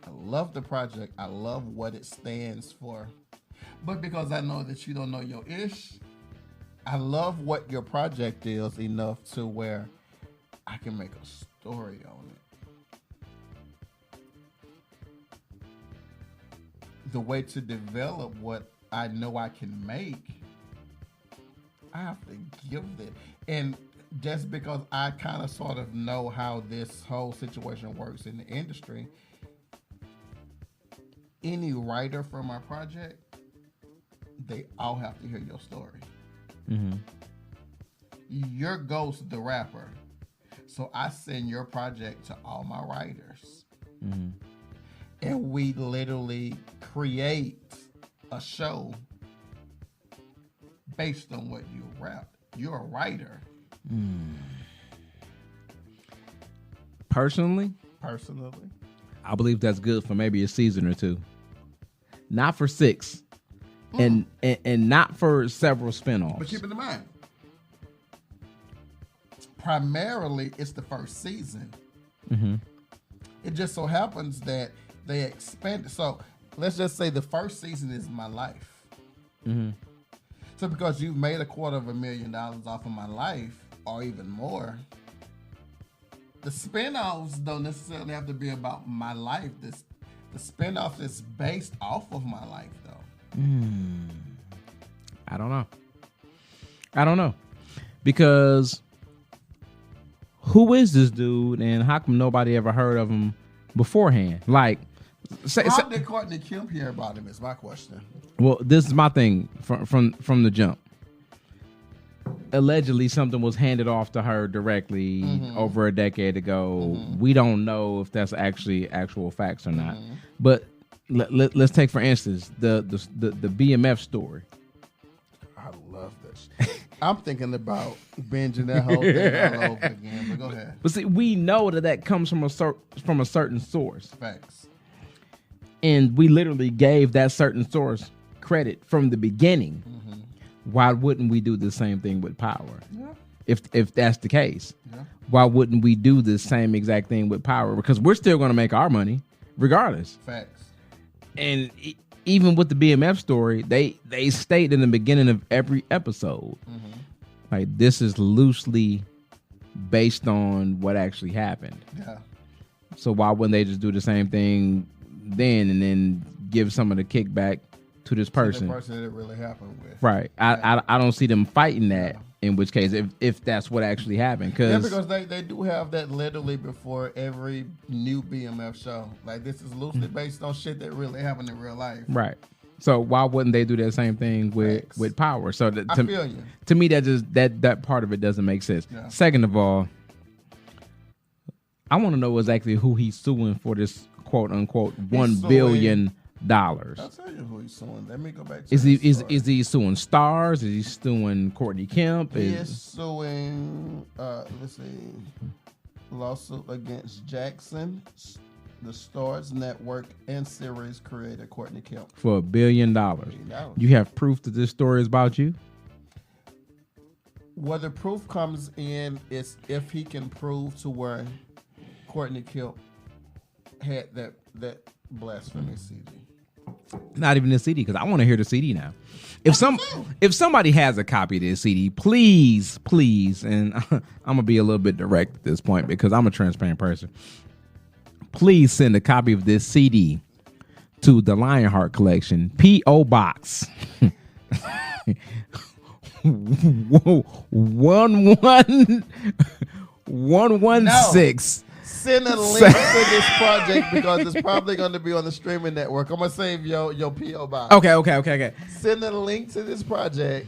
I love the project. I love what it stands for. But because I know that you don't know your ish, I love what your project is enough to where I can make a story on it. The way to develop what I know I can make, I have to give it. And just because I kind of sort of know how this whole situation works in the industry, any writer for my project, they all have to hear your story. Mm-hmm. You're Ghost the rapper. So I send your project to all my writers. Mm-hmm. And we literally create a show based on what you rap. You're a writer. Personally, I believe that's good for maybe a season or two. Not for 6. And not for several spinoffs. But keep it in mind, primarily it's the first season. Mm-hmm. It just so happens that they expanded. So let's just say the first season is my life. Mm-hmm. So because you've made $250,000 off of my life, or even more, the spinoffs don't necessarily have to be about my life. The spinoff is based off of my life, though. I don't know. Because who is this dude and how come nobody ever heard of him beforehand? Like, how did Courtney Kemp hear about him is my question. Well, this is my thing from the jump. Allegedly, something was handed off to her directly over a decade ago. We don't know if that's actually actual facts or not. But let's take, for instance, the BMF story. I love this. I'm thinking about binging that whole thing all over again. But go ahead. But see, we know that comes from a certain source. Facts. And we literally gave that certain source credit from the beginning. Why wouldn't we do the same thing with Power? Yeah. If that's the case, why wouldn't we do the same exact thing with Power? Because we're still going to make our money regardless. Facts. And even with the BMF story, they state in the beginning of every episode, like, this is loosely based on what actually happened. Yeah. So why wouldn't they just do the same thing then and then give some of the kickback to this person? The person that it really happened with. Right. I don't see them fighting that. In which case, if that's what actually happened, because they do have that literally before every new BMF show. Like, this is loosely based on shit that really happened in real life. Right. So why wouldn't they do that same thing with Power? So I feel you. To me, that part of it doesn't make sense. Yeah. Second of all, I want to know exactly who he's suing for this quote unquote $1 billion. I'll tell you who he's suing. Let me go back to is he suing Stars? Is he suing Courtney Kemp? He is suing let's see, lawsuit against Jackson, the Stars Network, and series creator Courtney Kemp for $1 billion. You have proof that this story is about you? Well, the proof comes in is if he can prove to where Courtney Kemp had that blasphemy CD. Not even the CD, because I want to hear the CD now. If somebody has a copy of this CD, please, and I'm gonna be a little bit direct at this point because I'm a transparent person. Please send a copy of this CD to the Lionheart Collection, P.O. Box 11116. Send a link to this project because it's probably going to be on the streaming network. I'm going to save your P.O. box. Okay. Send a link to this project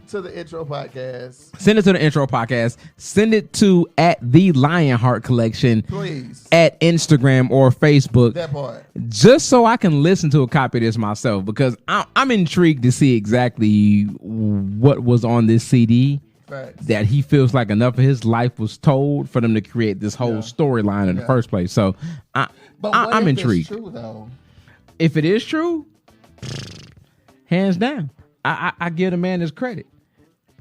to the intro podcast. Send it to the intro podcast. Send it to @the Lionheart Collection. Please. At Instagram or Facebook. That part. Just so I can listen to a copy of this myself because I'm intrigued to see exactly what was on this CD. Facts. That he feels like enough of his life was told for them to create this whole storyline in the first place. So I'm intrigued. It's true, though? If it is true, hands down, I give the man his credit.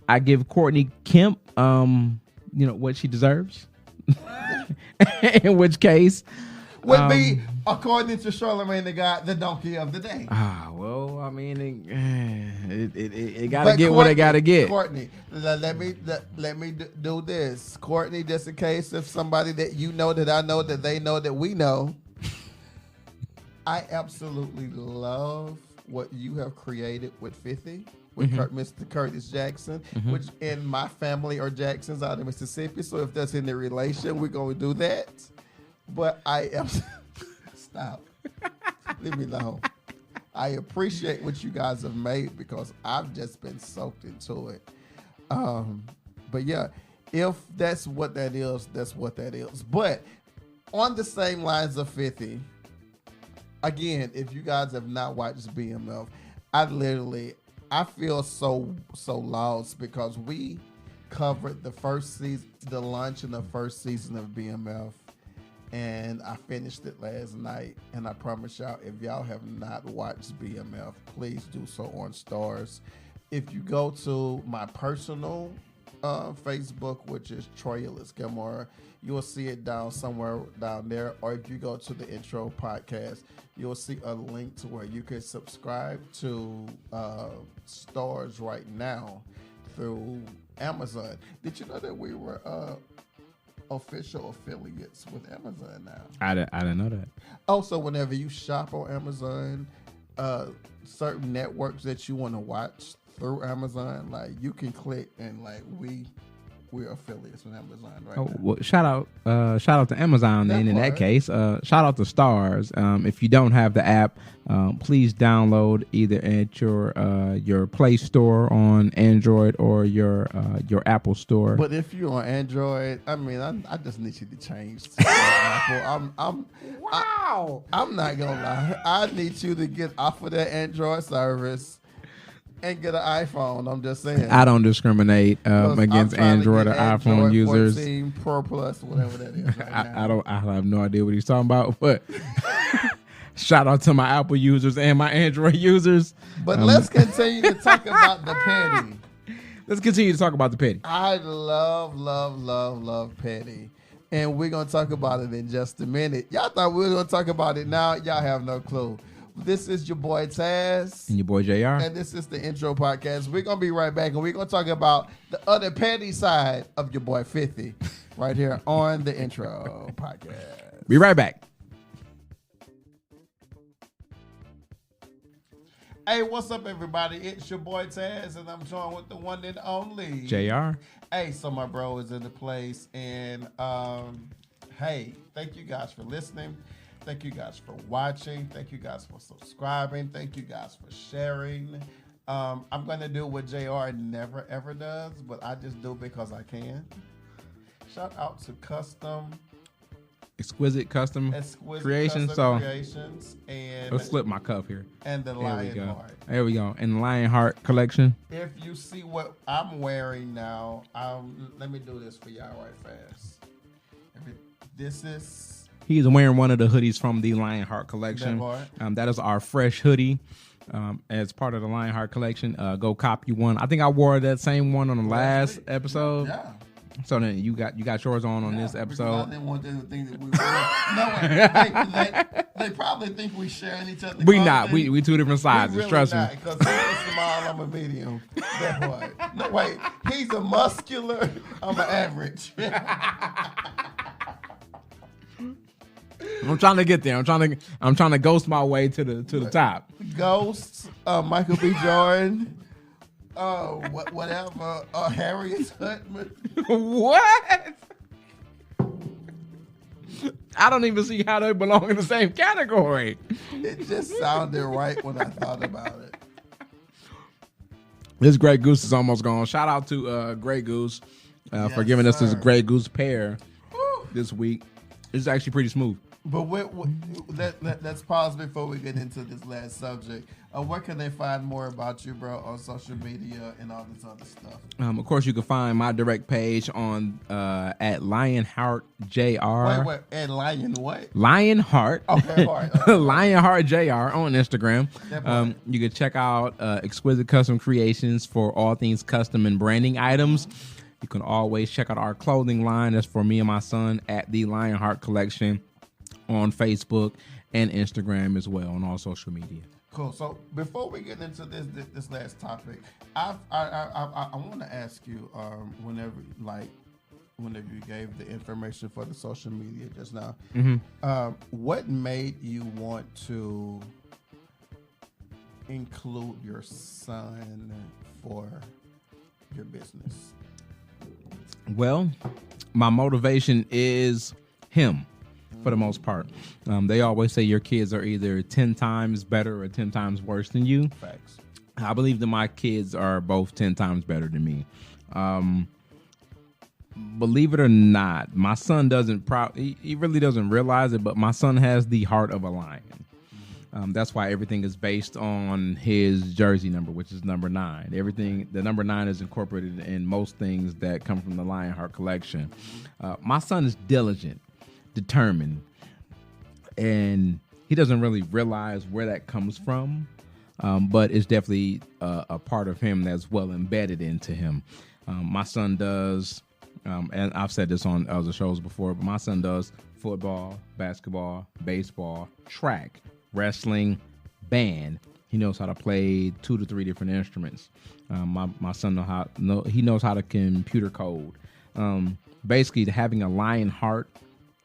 I give Courtney Kemp, what she deserves. In which case, would be, according to Charlemagne the God, the donkey of the day. Well, I mean, it gotta get what it gotta get. Courtney, let me do this. Courtney, just in case if somebody that you know that I know that they know that we know, I absolutely love what you have created with 50. With Mr. Curtis Jackson, which in my family are Jacksons out of Mississippi. So if that's in the relation, we're going to do that. But I am... Stop. Leave me alone. I appreciate what you guys have made because I've just been soaked into it. But yeah, if that's what that is, that's what that is. But on the same lines of 50, again, if you guys have not watched BMF, I feel so lost because we covered the first season, the launch in the first season of BMF, and I finished it last night. And I promise y'all, if y'all have not watched BMF, please do so on Stars. If you go to my personal Facebook, which is Troy Ellis Gilmore, you will see it somewhere down there. Or if you go to the intro podcast, you'll see a link to where you can subscribe to Stars right now through Amazon. Did you know that we were official affiliates with Amazon now? I didn't know that. Also, whenever you shop on Amazon, certain networks that you want to watch through Amazon, like you can click and like we're affiliates with Amazon right now. Well, shout out to Amazon then in that case. Shout out to Stars. If you don't have the app, please download either at your Play Store on Android or your Apple Store. But if you're on Android, I mean, I just need you to change to Apple. I'm not gonna lie. I need you to get off of that Android service and get an iPhone. I'm just saying. I don't discriminate against Android or iPhone users. 14 Pro Plus, whatever that is. Right I have no idea what he's talking about, but shout out to my Apple users and my Android users. But let's continue to talk about the petty. Let's continue to talk about the petty. I love petty. And we're going to talk about it in just a minute. Y'all thought we were going to talk about it now. Y'all have no clue. This is your boy Taz. And your boy JR. And this is the intro podcast. We're going to be right back and we're going to talk about the other petty side of your boy 50 right here on the intro podcast. Be right back. Hey, what's up, everybody? It's your boy Taz, and I'm joined with the one and only JR. Hey, so my bro is in the place, and hey, thank you guys for listening. Thank you guys for watching. Thank you guys for subscribing. Thank you guys for sharing. I'm going to do what JR never, ever does, but I just do because I can. Shout out to Exquisite Custom Creations. Creations. And let's flip my cup here. And the Lionheart. There we go. And the Lionheart collection. If you see what I'm wearing now, let me do this for y'all right fast. This is... He's wearing one of the hoodies from the Lionheart collection. That is our fresh hoodie as part of the Lionheart collection. Go cop you one. I think I wore that same one on the last episode. Yeah. So then you got yours on this episode. I didn't want them to think that we were. No, they probably think we sharing each other. We not. We two different sizes. Really trust not, me. Because he's small, I'm a medium. That boy. No, wait. He's a muscular. I'm an average. I'm trying to get there. I'm trying to ghost my way to the top. Ghosts, Michael B. Jordan, whatever, Harriet Tubman. What? I don't even see how they belong in the same category. It just sounded right when I thought about it. This Grey Goose is almost gone. Shout out to Grey Goose for giving us this Grey Goose pair this week. It's actually pretty smooth. But let's pause before we get into this last subject. Where can they find more about you, bro, on social media and all this other stuff? Of course, you can find my direct page on at Lionheart JR. Wait, and Lion what? Lionheart. Okay, okay. Lionheart JR on Instagram. You can check out Exquisite Custom Creations for all things custom and branding items. You can always check out our clothing line. That's for me and my son at the Lionheart Collection on Facebook and Instagram as well, on all social media. Cool. So before we get into this last topic, I want to ask you, whenever you gave the information for the social media just now, what made you want to include your son for your business? Well, my motivation is him for the most part. They always say your kids are either 10 times better or 10 times worse than you. Facts. I believe that my kids are both 10 times better than me. Believe it or not, my son doesn't he really doesn't realize it, but my son has the heart of a lion. That's why everything is based on his jersey number, which is number 9. The number 9 is incorporated in most things that come from the Lionheart Collection. My son is diligent, determined, and he doesn't really realize where that comes from, but it's definitely a part of him that's well embedded into him. My son does, and I've said this on other shows before, but my son does football, basketball, baseball, track, wrestling, band. He knows how to play 2 to 3 different instruments. My son he knows how to computer code. Basically, having a lion heart,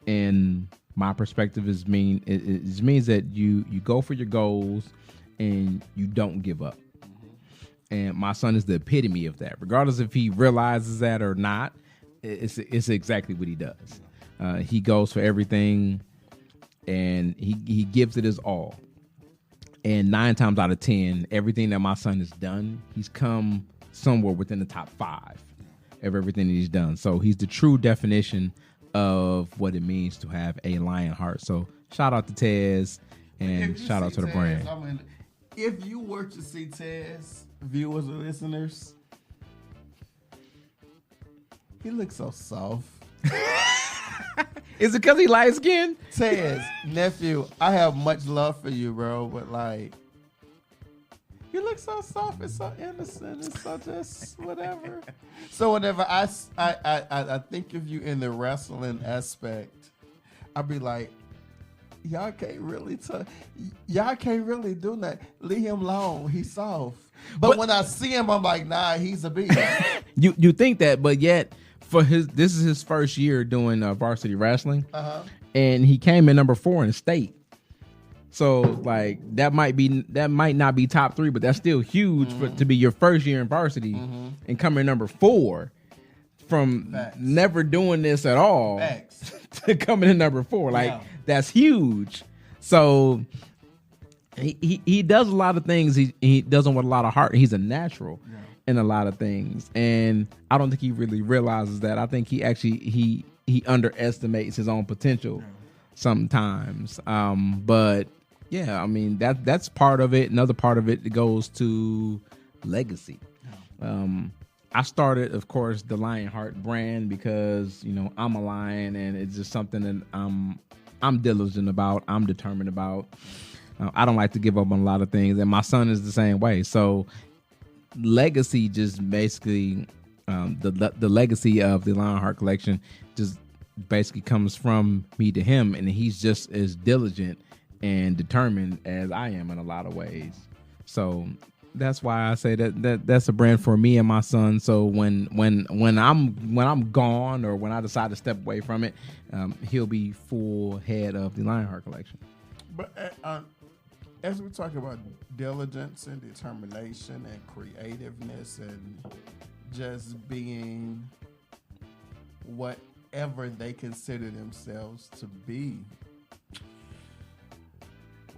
in my perspective, it means that you go for your goals and you don't give up. And my son is the epitome of that. Regardless if he realizes that or not, it's exactly what he does. He goes for everything, and he gives it his all. And 9 times out of 10, everything that my son has done, he's come somewhere within the top 5 of everything that he's done. So he's the true definition of what it means to have a lion heart. So shout out to Tez, and shout out to the brand. I mean, if you were to see Tez, viewers or listeners, he looks so soft. Is it because he light skinned? Tez, nephew, I have much love for you, bro, but like, you look so soft and so innocent and so just whatever. So whenever I think of you in the wrestling aspect, I'll be like, y'all can't really do that. Leave him alone. He's soft. But when I see him, I'm like, nah, he's a beast. You think that, but yet this is his first year doing varsity wrestling, and he came in number 4 in the state. So like that might not be top 3, but that's still huge to be your first year in varsity and come in number 4 from Facts. Never doing this at all to coming in number 4. Like that's huge. So he does a lot of things. He does them with a lot of heart. He's a natural in a lot of things, and I don't think he really realizes that. I think he actually he underestimates his own potential sometimes. But yeah, I mean that's part of it. Another part of it goes to legacy. I started, of course, the Lionheart brand because I'm a lion, and it's just something that I'm diligent about. I'm determined about. I don't like to give up on a lot of things, and my son is the same way. So legacy just basically the legacy of the Lionheart Collection just basically comes from me to him, and he's just as diligent and determined as I am in a lot of ways. So that's why I say that's a brand for me and my son. So when I'm gone, or when I decide to step away from it, he'll be full head of the Lionheart Collection. But as we talk about diligence and determination and creativeness and just being whatever they consider themselves to be,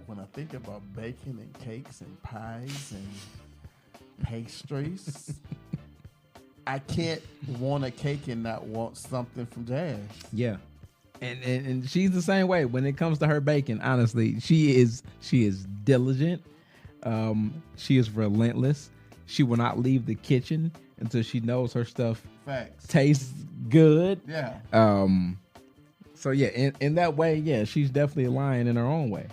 when I think about baking and cakes and pies and pastries, I can't want a cake and not want something from Jazz. Yeah. And she's the same way when it comes to her baking. Honestly, she is diligent. She is relentless. She will not leave the kitchen until she knows her stuff tastes good. Yeah. So yeah, in that way, yeah, she's definitely a lion in her own way.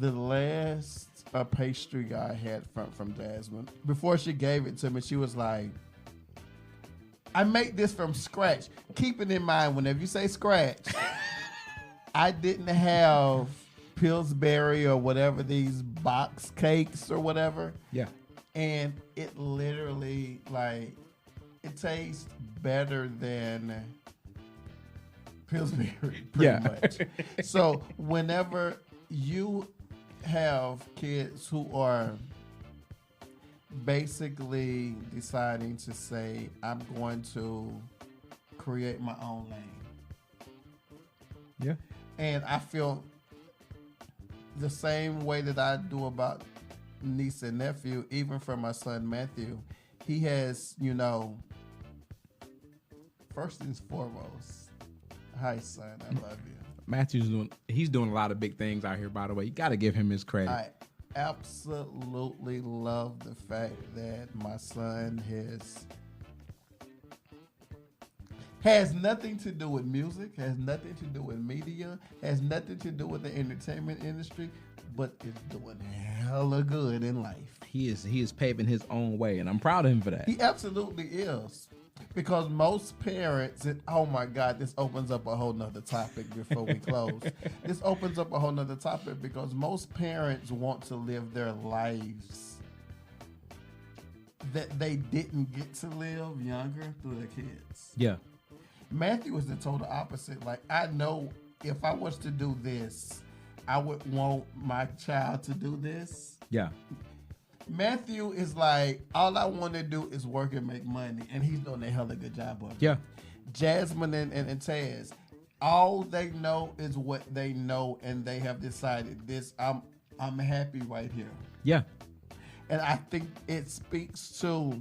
The last pastry I had from Jasmine, before she gave it to me, she was like, I make this from scratch. Keeping in mind, whenever you say scratch, I didn't have Pillsbury or whatever, these box cakes or whatever. Yeah. And it literally, like, it tastes better than Pillsbury, pretty much. So whenever you have kids who are basically deciding to say, I'm going to create my own lane. Yeah. And I feel the same way that I do about niece and nephew, even for my son Matthew. He has, you know, first and foremost, hi son, I love you. Matthew's doing a lot of big things out here, by the way. You got to give him his credit. I absolutely love the fact that my son has nothing to do with music, has nothing to do with media, has nothing to do with the entertainment industry, but is doing hella good in life. He is paving his own way, and I'm proud of him for that. He absolutely is. Because most parents, and oh my God, this opens up a whole nother topic before we close. This opens up a whole nother topic because most parents want to live their lives that they didn't get to live younger through their kids. Yeah. Matthew is the total opposite. Like, I know if I was to do this, I would want my child to do this. Yeah. Matthew is like, all I want to do is work and make money, and he's doing a hell of a good job of it. Yeah. Jasmine and Taz, all they know is what they know, and they have decided this. I'm happy right here. Yeah. And I think it speaks to,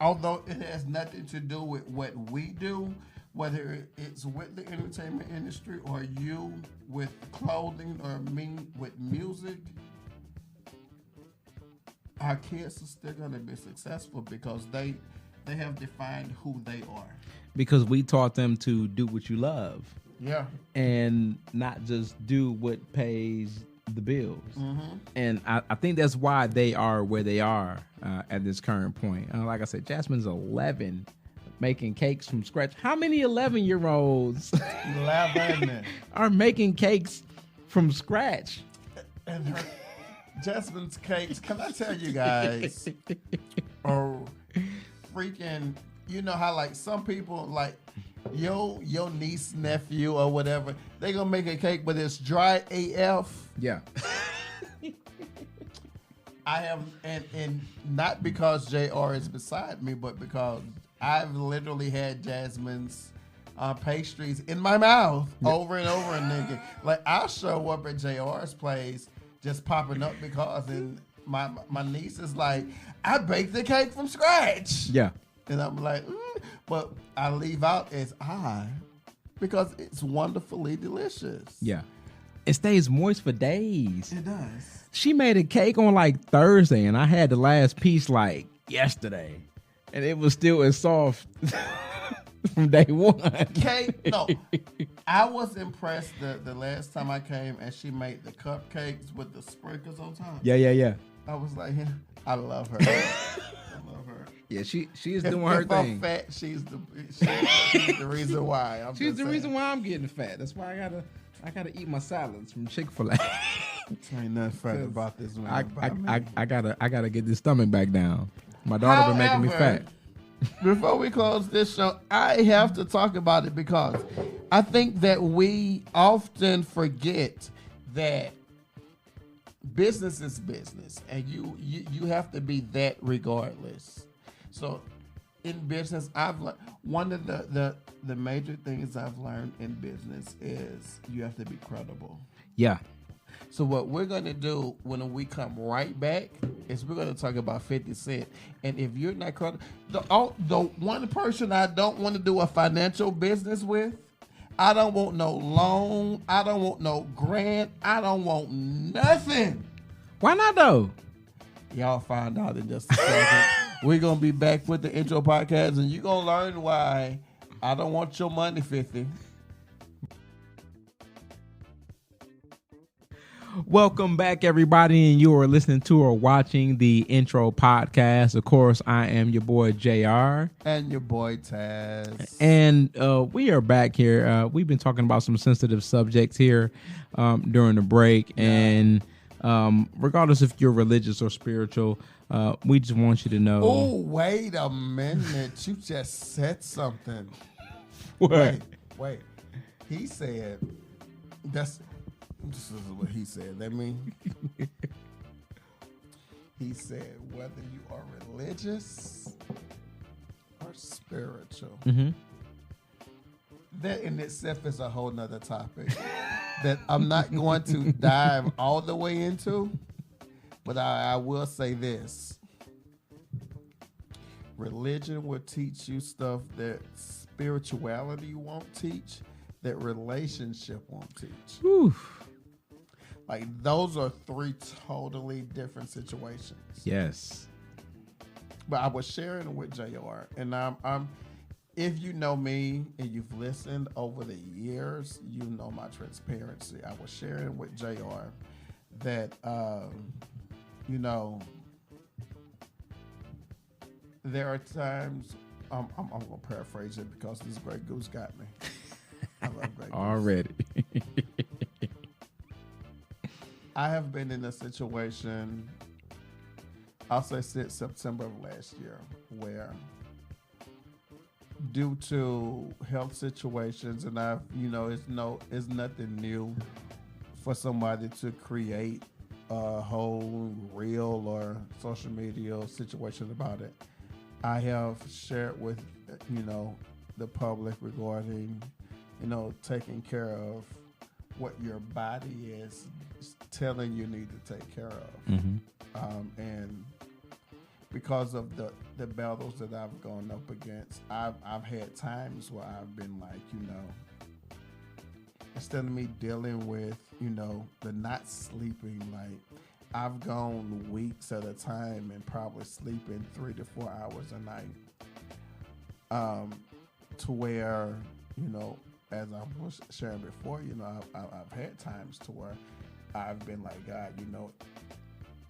although it has nothing to do with what we do, whether it's with the entertainment industry or you with clothing or me with music, our kids are still going to be successful because they have defined who they are. Because we taught them to do what you love. Yeah. And not just do what pays the bills. Mm-hmm. And I think that's why they are where they are at this current point. Like I said, Jasmine's 11, making cakes from scratch. How many 11-year-olds 11 are making cakes from scratch? And her Jasmine's cakes, can I tell you guys, are freaking, you know how like some people like your niece, nephew or whatever, they gonna make a cake but it's dry AF. Yeah. I have, and not because JR is beside me, but because I've literally had Jasmine's pastries in my mouth over and over and again. Like, I'll show up at JR's place just popping up because my niece is like, I baked the cake from scratch. Yeah. And I'm like, but I leave out as I because it's wonderfully delicious. Yeah. It stays moist for days. It does. She made a cake on like Thursday, and I had the last piece like yesterday, and it was still as soft from day one. Cake? No. I was impressed the last time I came and she made the cupcakes with the sprinkles on top. Yeah. I was like, yeah, I love her. I love her. Yeah, she is doing her thing. I'm fat, she's the reason why. She's the reason why I'm getting fat. That's why I gotta eat my salads from Chick-fil-A. Ain't nothing fat about this one. I gotta get this stomach back down. My daughter been making me fat. Before we close this show, I have to talk about it because I think that we often forget that business is business, and you have to be that regardless. So in business, I've learned one of the major things I've learned in business is you have to be credible. Yeah. So what we're going to do when we come right back is we're going to talk about 50 Cent. And if you're not credible, the one person I don't want to do a financial business with, I don't want no loan, I don't want no grant, I don't want nothing. Why not though? Y'all find out in just a second. We're going to be back with the intro podcast, and you're going to learn why I don't want your money, 50. Welcome back, everybody, and you are listening to or watching the Intro Podcast. Of course, I am your boy, JR. And your boy, Taz. And we are back here. We've been talking about some sensitive subjects here during the break. Yeah. And regardless if you're religious or spiritual, we just want you to know. Oh, wait a minute. You just said something. What? Wait. He said, this is what he said. That mean he said whether you are religious or spiritual. Mm-hmm. That in itself is a whole nother topic that I'm not going to dive all the way into, but I will say this. Religion will teach you stuff that spirituality won't teach, that relationship won't teach. Whew. Like, those are three totally different situations. Yes. But I was sharing it with JR, and I'm if you know me and you've listened over the years, you know my transparency. I was sharing with JR that, you know, there are times, I'm going to paraphrase it because this Grey Goose got me. I love Grey Goose. Already. I have been in a situation, I'll say since September of last year, where due to health situations, and it's nothing new for somebody to create a whole reel or social media situation about it. I have shared with, the public regarding, taking care of what your body is telling you need to take care of. Mm-hmm. And because of the battles that I've gone up against, I've had times where I've been like, instead of me dealing with, the not sleeping, like I've gone weeks at a time and probably sleeping 3 to 4 hours a night. To where, as I was sharing before, I've had times to where I've been like, God,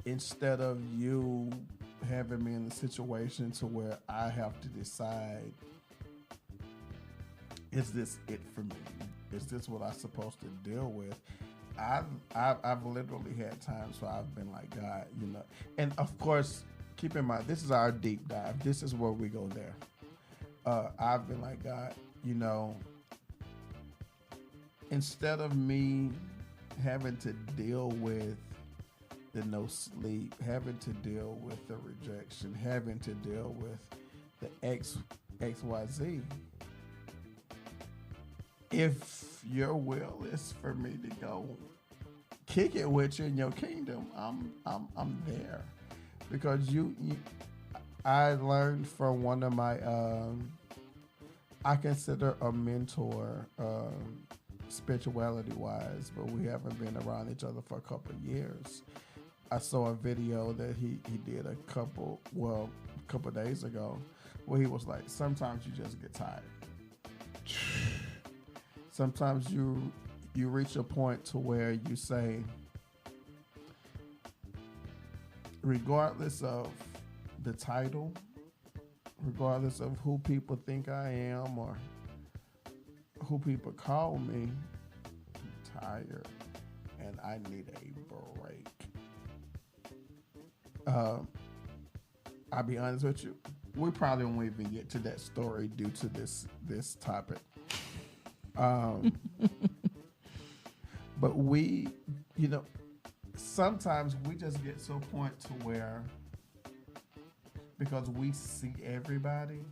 instead of you having me in a situation to where I have to decide, is this it for me? Is this what I'm supposed to deal with? I've literally had times where I've been like, God, and of course, keep in mind, this is our deep dive. This is where we go there. I've been like, God, instead of me having to deal with the no sleep, having to deal with the rejection, having to deal with the XYZ, if your will is for me to go kick it with you in your kingdom, I'm there. Because I learned from one of my I consider a mentor, spirituality wise, but we haven't been around each other for a couple of years. I saw a video that he did a couple of days ago where he was like, sometimes you just get tired. Sometimes you reach a point to where you say, regardless of the title, regardless of who people think I am or who people call me, I'm tired and I need a break. I'll be honest with you, we probably won't even get to that story due to this topic. But we, sometimes we just get to a point to where, because we see everybody,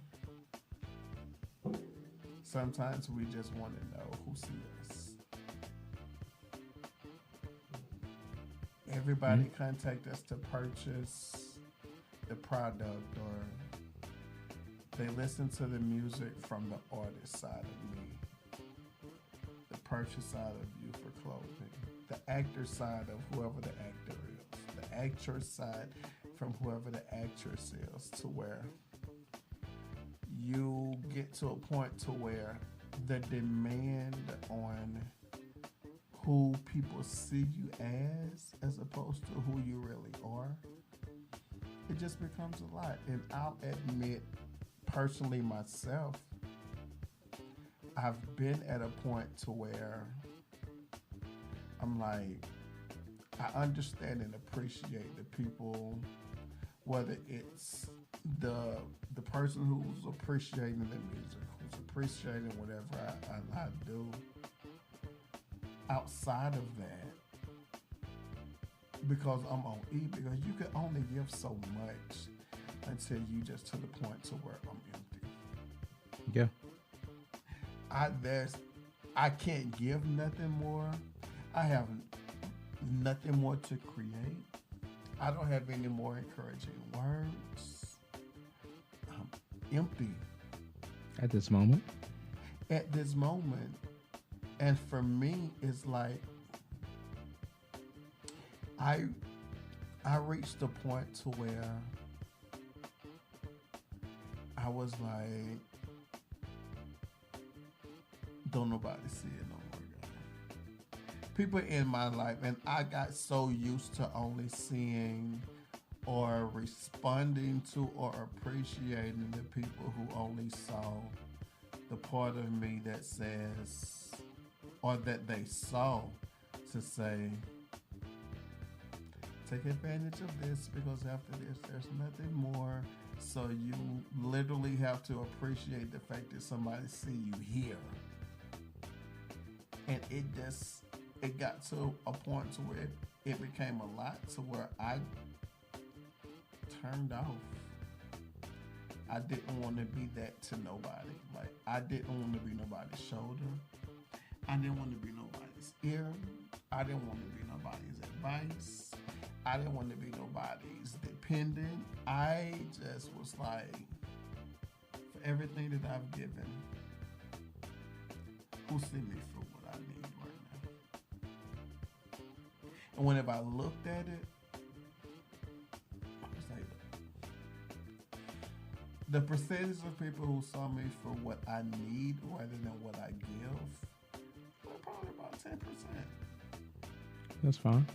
sometimes we just want to know who sees us. Everybody contact us to purchase the product, or they listen to the music from the artist side of me, the purchase side of you for clothing, the actor side of whoever the actor is, the actress side from whoever the actress is, to where you get to a point to where the demand on who people see you as opposed to who you really are, it just becomes a lot. And I'll admit, personally myself, I've been at a point to where I'm like, I understand and appreciate the people, whether it's the person who's appreciating the music, who's appreciating whatever I do. Outside of that, because I'm on E, because you can only give so much until you just to the point to where I'm empty. Yeah. I can't give nothing more. I have nothing more to create. I don't have any more encouraging words. I'm empty At this moment. at this moment. And for me, it's like I reached a point to where I was like, don't nobody see it no more, God. People in my life, and I got so used to only seeing or responding to or appreciating the people who only saw the part of me that says, or that they saw to say, take advantage of this because after this there's nothing more. So you literally have to appreciate the fact that somebody see you here. And it got to a point to where it became a lot to where I turned off. I didn't want to be that to nobody. Like, I didn't want to be nobody's shoulder. I didn't want to be nobody's ear. I didn't want to be nobody's advice. I didn't want to be nobody's dependent. I just was like, for everything that I've given, who see me for what I need right now? And whenever I looked at it, I was like, the percentage of people who saw me for what I need rather than what I give, were probably about 10%. That's fine.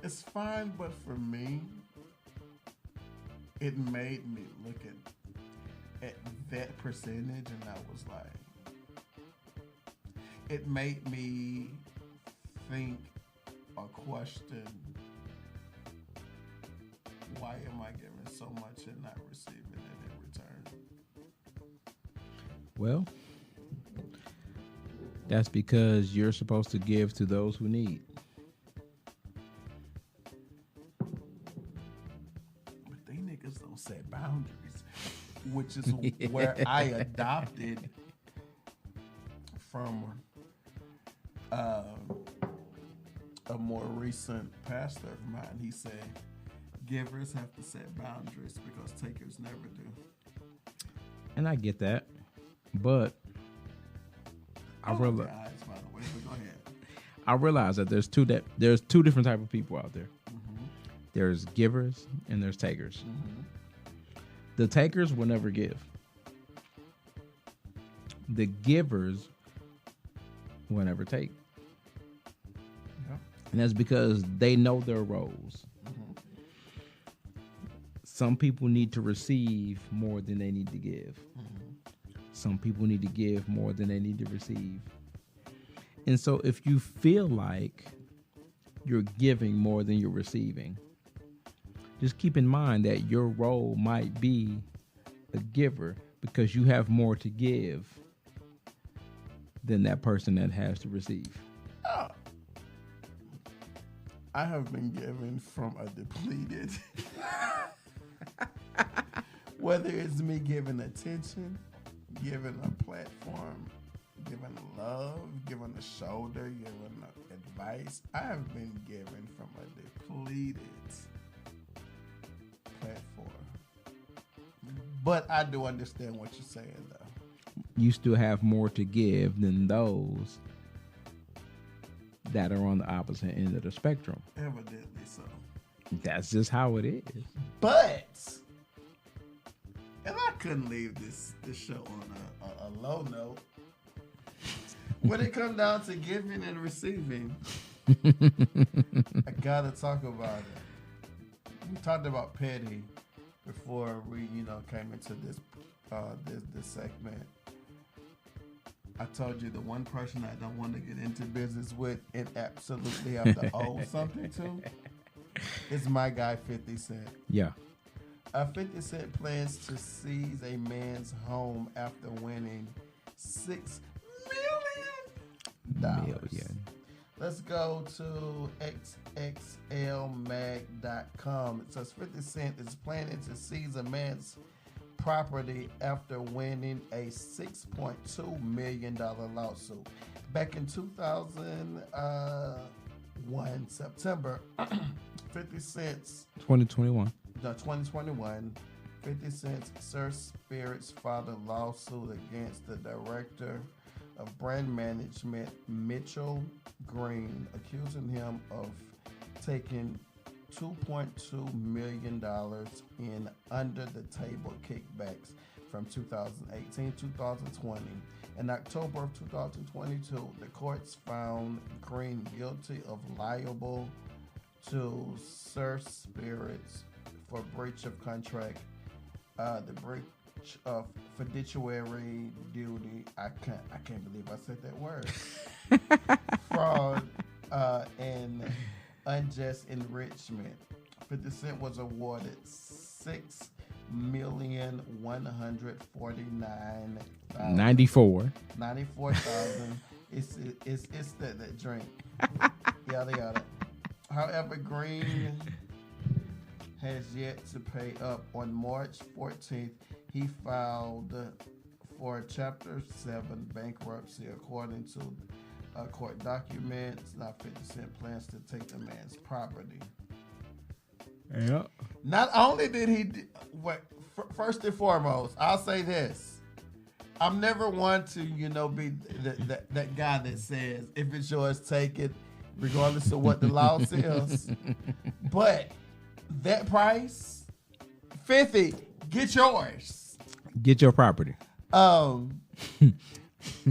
It's fine, but for me, it made me look at that percentage, and I was like, it made me think or question, why am I giving so much and not receiving it in return? Well, that's because you're supposed to give to those who need. But they niggas don't set boundaries, which is where I adopted from a more recent pastor of mine. He said, givers have to set boundaries because takers never do. And I get that. But I realize, by the way, but go ahead. I realize that there's two different type of people out there. Mm-hmm. There's givers and there's takers. Mm-hmm. The takers will never give. The givers will never take. Yeah. And that's because they know their roles. Mm-hmm. Some people need to receive more than they need to give. Mm-hmm. Some people need to give more than they need to receive. And so if you feel like you're giving more than you're receiving, just keep in mind that your role might be a giver because you have more to give than that person that has to receive. Oh. I have been given from a depleted, whether it's me giving attention, giving a platform, giving love, giving a shoulder, giving advice. I have been given from a depleted platform. But I do understand what you're saying, though. You still have more to give than those that are on the opposite end of the spectrum. Evidently so. That's just how it is. But, and I couldn't leave this show on a low note. When it comes down to giving and receiving, I gotta talk about it. We talked about petty before we, came into this segment. I told you the one person I don't want to get into business with and absolutely have to owe something to is my guy 50 Cent. Yeah. 50 Cent plans to seize a man's home after winning $6 million. Let's go to xxlmag.com. It says 50 Cent is planning to seize a man's property after winning a $6.2 million lawsuit. Back in 2001, September, 50 Cent's 2021. 50 Cent's Sir Spirit's father lawsuit against the director of brand management, Mitchell Green, accusing him of taking $2.2 million in under-the-table kickbacks from 2018-2020. In October of 2022, the courts found Green guilty of liable to Sir Spirits for breach of contract, the breach of fiduciary duty. I can't believe I said that word. Fraud and unjust enrichment. 50 Cent was awarded $6,149,094. It's that drink. Yada yada. However, Green has yet to pay up. On March 14th, he filed for Chapter 7 bankruptcy, according to court documents. Now 50 Cent plans to take the man's property. Yeah. Not only did he, first and foremost, I'll say this. I'm never one to, be that guy that says, if it's yours, take it, regardless of what the law says. But that price, 50, get yours. Get your property. I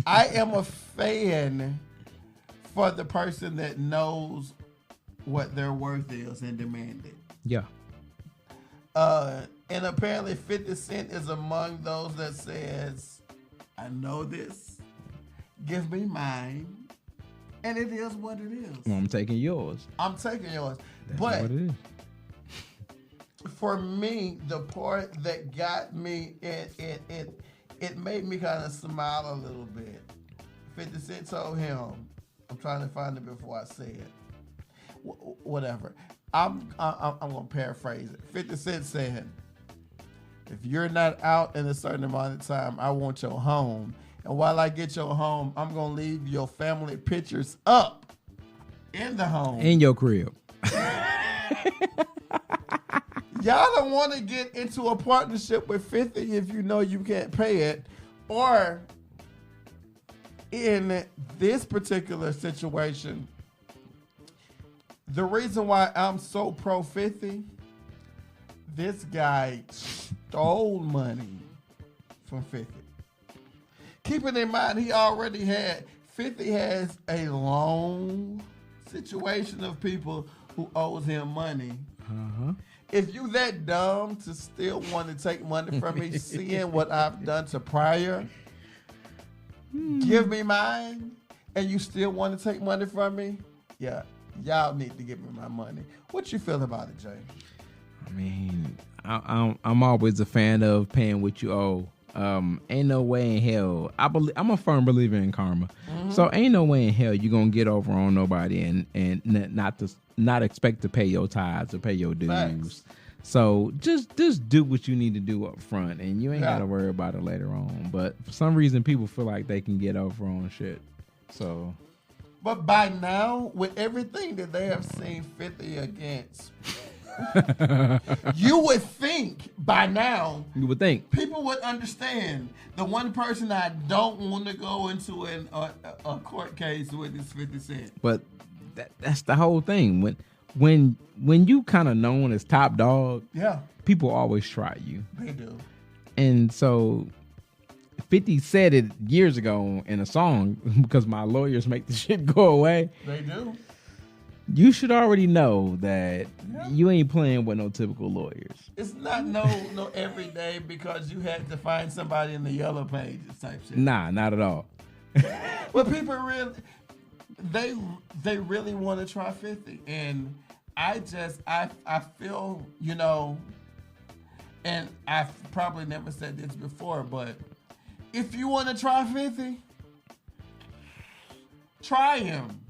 am a fan for the person that knows what their worth is and demand it. Yeah. And apparently 50 Cent is among those that says, I know this, give me mine, and it is what it is. Well, I'm taking yours. That's but what it is. For me, the part that got me, it made me kind of smile a little bit. 50 Cent told him, I'm trying to find it before I say it. Whatever. I'm gonna paraphrase it. 50 Cent said, if you're not out in a certain amount of time, I want your home. And while I get your home, I'm gonna leave your family pictures up in the home. In your crib. Y'all don't want to get into a partnership with 50 if you know you can't pay it. Or in this particular situation, the reason why I'm so pro 50, this guy stole money from 50. Keeping in mind, he already had, 50 has a long situation of people who owes him money. Uh-huh. If you that dumb to still want to take money from me, seeing what I've done to prior, give me mine, and you still want to take money from me, yeah, y'all need to give me my money. What you feel about it, Jay? I mean, I'm always a fan of paying what you owe. Ain't no way in hell. I'm a firm believer in karma. Mm-hmm. So ain't no way in hell you gonna get over on nobody and not expect to pay your tithes or pay your dues. Thanks. So just do what you need to do up front, and you ain't gotta worry about it later on. But for some reason, people feel like they can get over on shit. So, but by now, with everything that they have seen 50 against. You would think by now, people would understand. The one person I don't want to go into a court case with is 50 Cent. But that's the whole thing. When you kind of known as top dog, people always try you. They do. And so 50 said it years ago in a song because my lawyers make the shit go away. They do. You should already know that you ain't playing with no typical lawyers. It's not no everyday because you had to find somebody in the yellow pages type shit. Nah, not at all. But people really, they really want to try 50, and I feel, you know, and I've probably never said this before, but if you want to try 50, try him.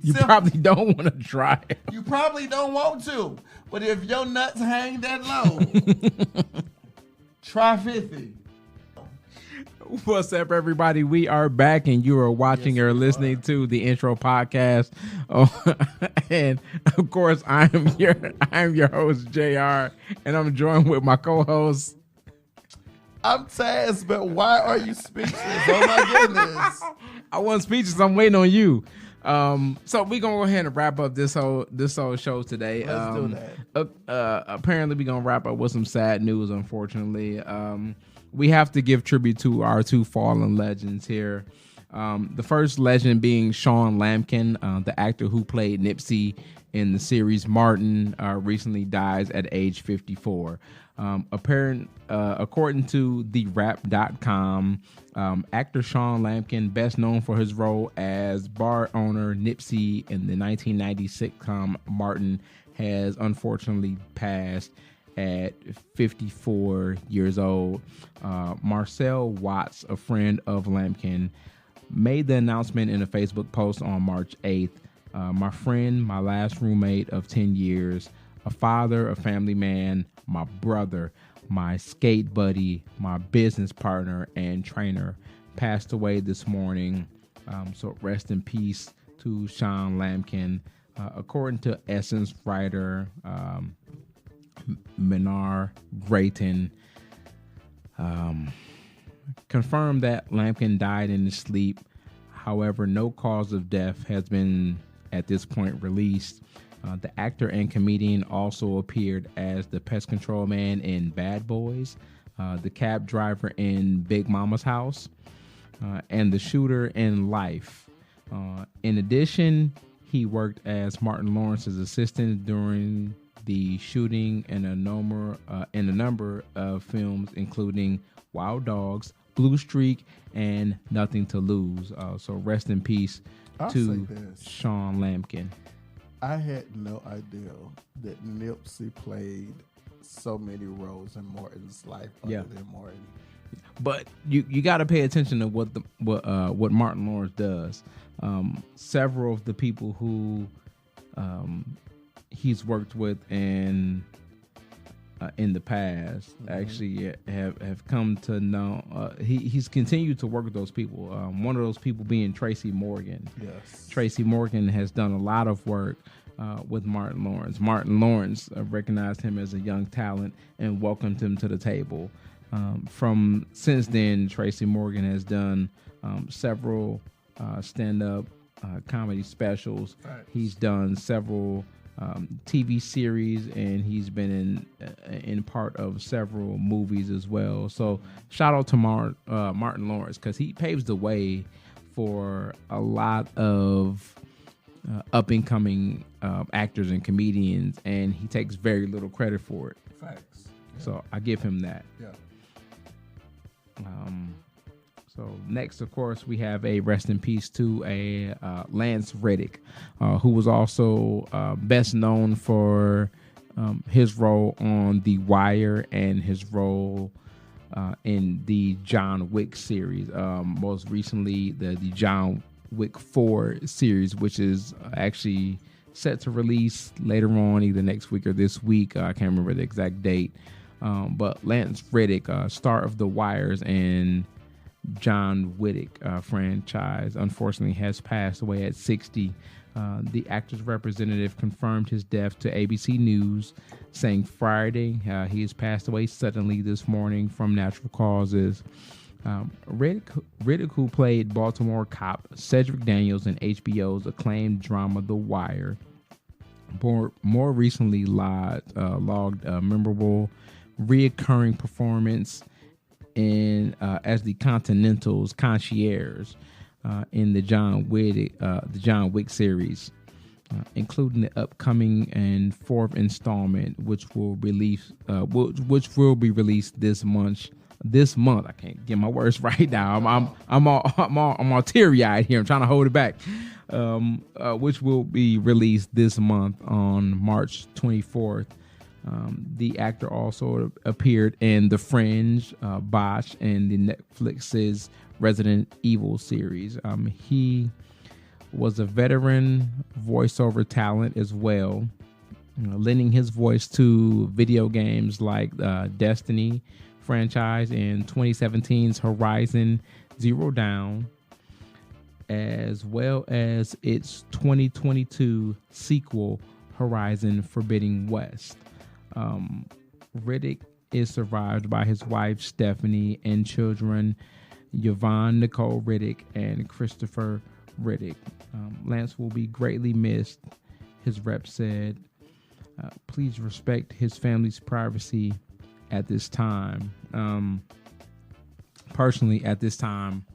You probably don't want to try it. You probably don't want to, but if your nuts hang that low, try 50. What's up, everybody? We are back, and you are watching or listening to the intro podcast. Oh, and of course, I am your host, JR, and I'm joined with my co-host. I'm Taz, but why are you speechless? Oh my goodness! I wasn't speechless. I'm waiting on you. So we're gonna go ahead and wrap up this whole show today. Let's do that. Apparently we're gonna wrap up with some sad news, unfortunately. We have to give tribute to our two fallen legends here. The first legend being Sean Lampkin, the actor who played Nipsey in the series Martin, recently dies at age 54. According to TheWrap.com, actor Sean Lampkin, best known for his role as bar owner Nipsey in the 1990 sitcom Martin, has unfortunately passed at 54 years old. Marcel Watts, a friend of Lampkin, made the announcement in a Facebook post on March 8th. My friend, my last roommate of 10 years, a father, a family man, my brother, my skate buddy, my business partner and trainer, passed away this morning. So rest in peace to Sean Lampkin. According to Essence writer Minar Grayton, confirmed that Lampkin died in his sleep. However, no cause of death has been at this point released. The actor and comedian also appeared as the pest control man in Bad Boys, the cab driver in Big Mama's House, and the shooter in Life. In addition, he worked as Martin Lawrence's assistant during the shooting in a number of films, including Wild Dogs, Blue Streak, and Nothing to Lose. So rest in peace to Sean Lampkin. I had no idea that Nipsey played so many roles in Martin's life other than Martin. But you got to pay attention to what Martin Lawrence does. Several of the people who he's worked with in the past actually have come to know. He's continued to work with those people. One of those people being Tracy Morgan. Yes, Tracy Morgan has done a lot of work with Martin Lawrence. Martin Lawrence recognized him as a young talent and welcomed him to the table. Since then, Tracy Morgan has done several stand-up comedy specials. Right. He's done several TV series, and he's been in part of several movies as well. So shout out to Martin Lawrence, because he paves the way for a lot of up and coming actors and comedians, and he takes very little credit for it. Facts. Yeah. So I give him that. Yeah. So next, of course, we have a rest in peace to a Lance Reddick, who was also best known for his role on The Wire and his role in the John Wick series. Most recently, the John Wick 4 series, which is actually set to release later on, either next week or this week. I can't remember the exact date. But Lance Reddick, star of The Wires and John Wick franchise, unfortunately has passed away at 60. The actor's representative confirmed his death to ABC News, saying Friday he has passed away suddenly this morning from natural causes. Reddick, who played Baltimore cop Cedric Daniels in HBO's acclaimed drama The Wire, more recently logged a memorable reoccurring performance in as the Continental's concierge in the John Wick series, including the upcoming and fourth installment, which will be released this month. I can't get my words right now. I'm all teary eyed here. I'm trying to hold it back. Which will be released this month on March 24th. The actor also appeared in The Fringe, Bosch, and the Netflix's Resident Evil series. He was a veteran voiceover talent as well, lending his voice to video games like Destiny franchise and 2017's Horizon Zero Dawn, as well as its 2022 sequel, Horizon Forbidden West. Riddick is survived by his wife, Stephanie, and children, Yvonne Nicole Riddick and Christopher Riddick. Lance will be greatly missed, his rep said. Please respect his family's privacy at this time. Personally, at this time,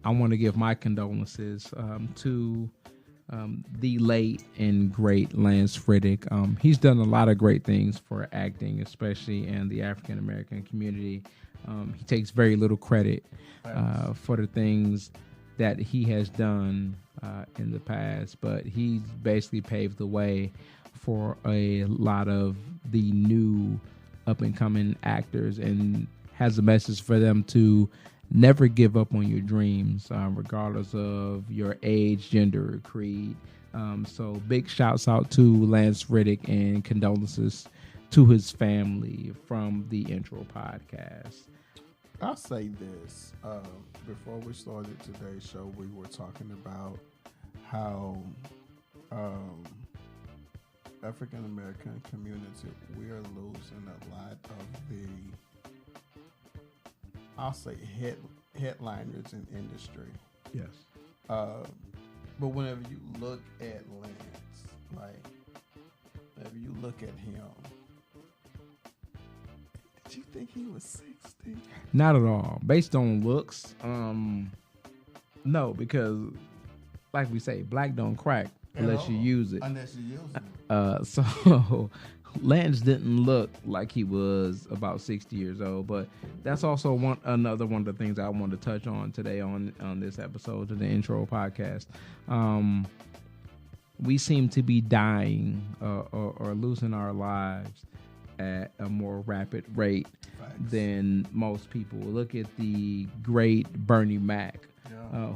I want to give my condolences to the late and great Lance Riddick. He's done a lot of great things for acting, especially in the African American community. He takes very little credit for the things that he has done in the past, but he's basically paved the way for a lot of the new up-and-coming actors and has a message for them to never give up on your dreams, regardless of your age, gender, or creed. So big shouts out to Lance Riddick and condolences to his family from the Intro Podcast. I'll say this. Before we started today's show, we were talking about how African American community, we are losing a lot of the, I'll say, headliners in industry. Yes. But whenever you look at Lance, like, whenever you look at him, did you think he was 60? Not at all. Based on looks, no, because like we say, black don't crack unless you use it. Unless you use it. So Lance didn't look like he was about 60 years old, but that's also another one of the things I want to touch on today on this episode of the Intro Podcast. We seem to be dying or losing our lives at a more rapid rate than most people. Look at the great Bernie Mac,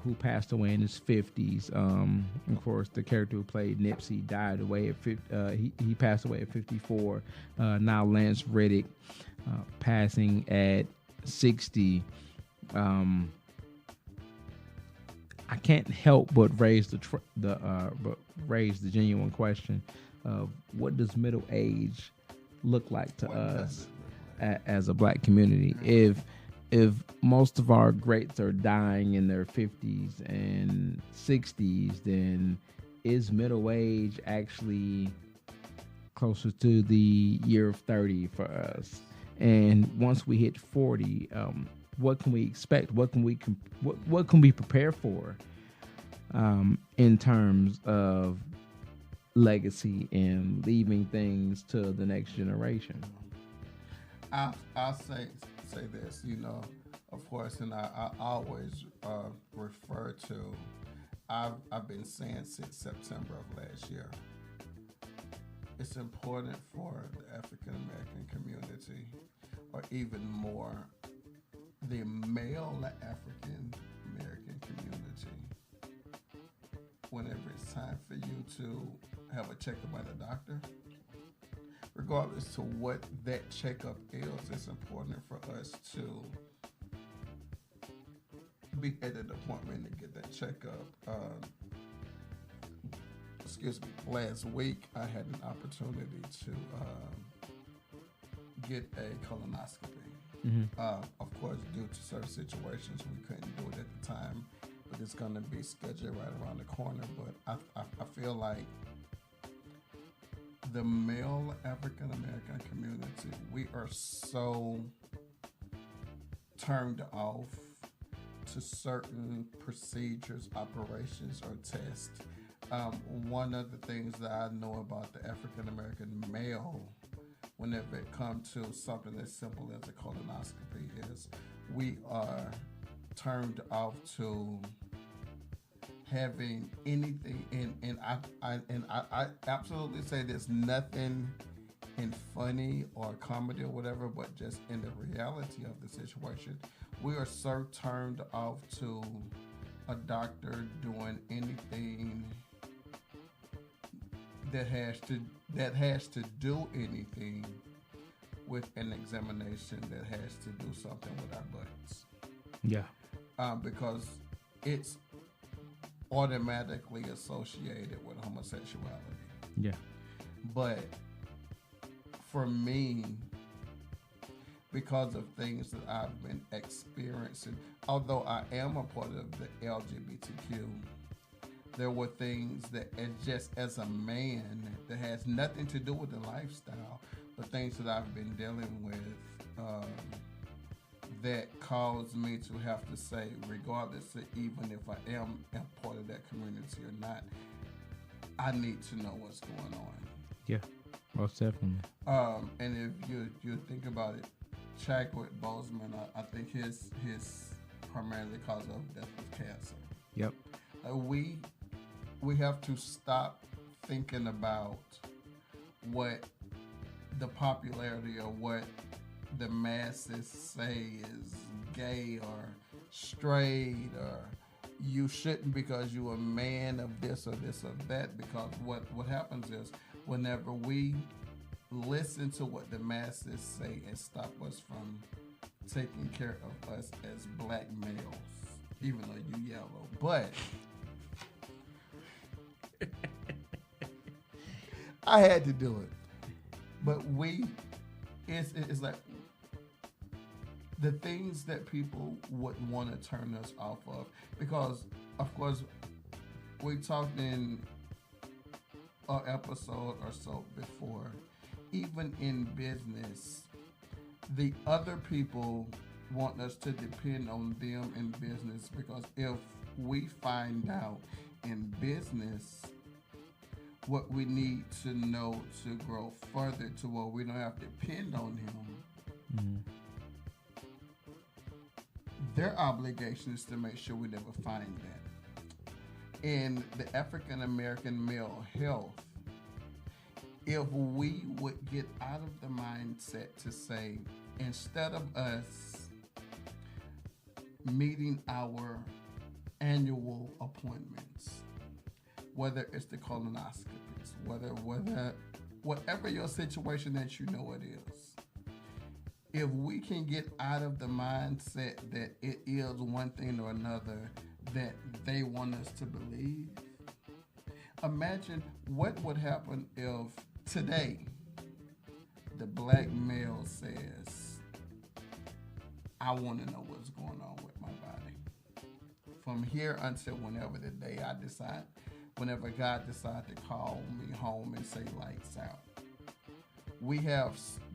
who passed away in his 50s. Of course, the character who played Nipsey died away at he passed away at 54. Now Lance Riddick passing at 60. I can't help but raise the genuine question of what does middle age look like to us as a black community? If most of our greats are dying in their 50s and 60s, then is middle age actually closer to the year of 30 for us? And once we hit 40, what can we expect? What can we prepare for in terms of legacy and leaving things to the next generation? I'll say this, of course, and I always refer to, I've been saying since September of last year, it's important for the African American community, or even more, the male African American community, whenever it's time for you to have a checkup by the doctor, regardless to what that checkup is, it's important for us to be at an appointment to get that checkup. Last week I had an opportunity to get a colonoscopy. Mm-hmm. Of course, due to certain situations, we couldn't do it at the time, but it's going to be scheduled right around the corner. But I feel like the male African American community, we are so turned off to certain procedures, operations, or tests. One of the things that I know about the African American male, whenever it comes to something as simple as a colonoscopy, is we are turned off to having anything. And I absolutely say there's nothing in funny or comedy or whatever, but just in the reality of the situation, we are so turned off to a doctor doing anything that has to do anything with an examination that has to do something with our butts. Yeah. Because it's automatically associated with homosexuality. Yeah. But for me, because of things that I've been experiencing, although I am a part of the LGBTQ, there were things that, as a man, that has nothing to do with the lifestyle, but things that I've been dealing with that caused me to have to say, regardless of even if I am a part of that community or not, I need to know what's going on. Yeah, most definitely. And if you think about it, Chadwick Boseman, I think his primarily cause of death was cancer. Yep. We have to stop thinking about what the popularity or what the masses say is gay or straight or you shouldn't because you're a man of this or this or that. Because what happens is whenever we listen to what the masses say and stop us from taking care of us as black males, even though you yellow, but I had to do it. But it's like the things that people would want to turn us off of, because of course we talked in an episode or so before, even in business, the other people want us to depend on them in business, because if we find out in business what we need to know to grow further to where we don't have to depend on him, their obligation is to make sure we never find that. In the African American male health, if we would get out of the mindset to say, instead of us meeting our annual appointments, whether it's the colonoscopies, whatever your situation that you know it is, if we can get out of the mindset that it is one thing or another that they want us to believe, imagine what would happen if today the black male says, I want to know what's going on with my body. From here until whenever the day I decide, whenever God decides to call me home and say lights out.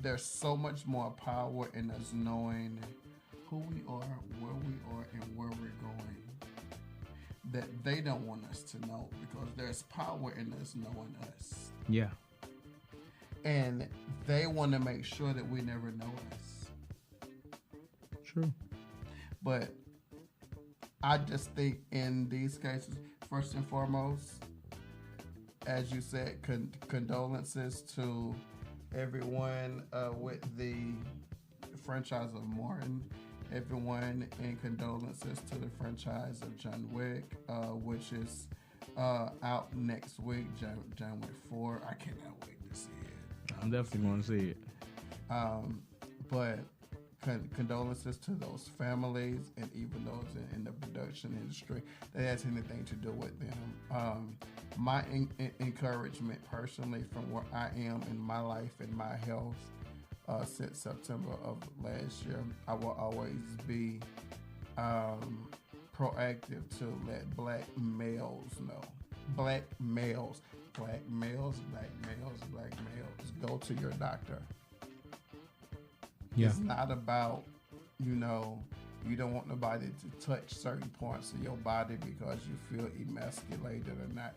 There's so much more power in us knowing who we are, where we are, and where we're going, that they don't want us to know, because there's power in us knowing us. Yeah. And they want to make sure that we never know us. True. But I just think in these cases, first and foremost, as you said, condolences to everyone with the franchise of Martin, everyone, and condolences to the franchise of John Wick, which is out next week, John Wick 4. I cannot wait to see it. I'm definitely going to see it. But condolences to those families and even those in the production industry that has anything to do with them. My encouragement personally from where I am in my life and my health since September of last year, I will always be proactive to let black males know. Black males, go to your doctor. Yeah. It's not about you know, you don't want nobody to touch certain parts of your body because you feel emasculated or not.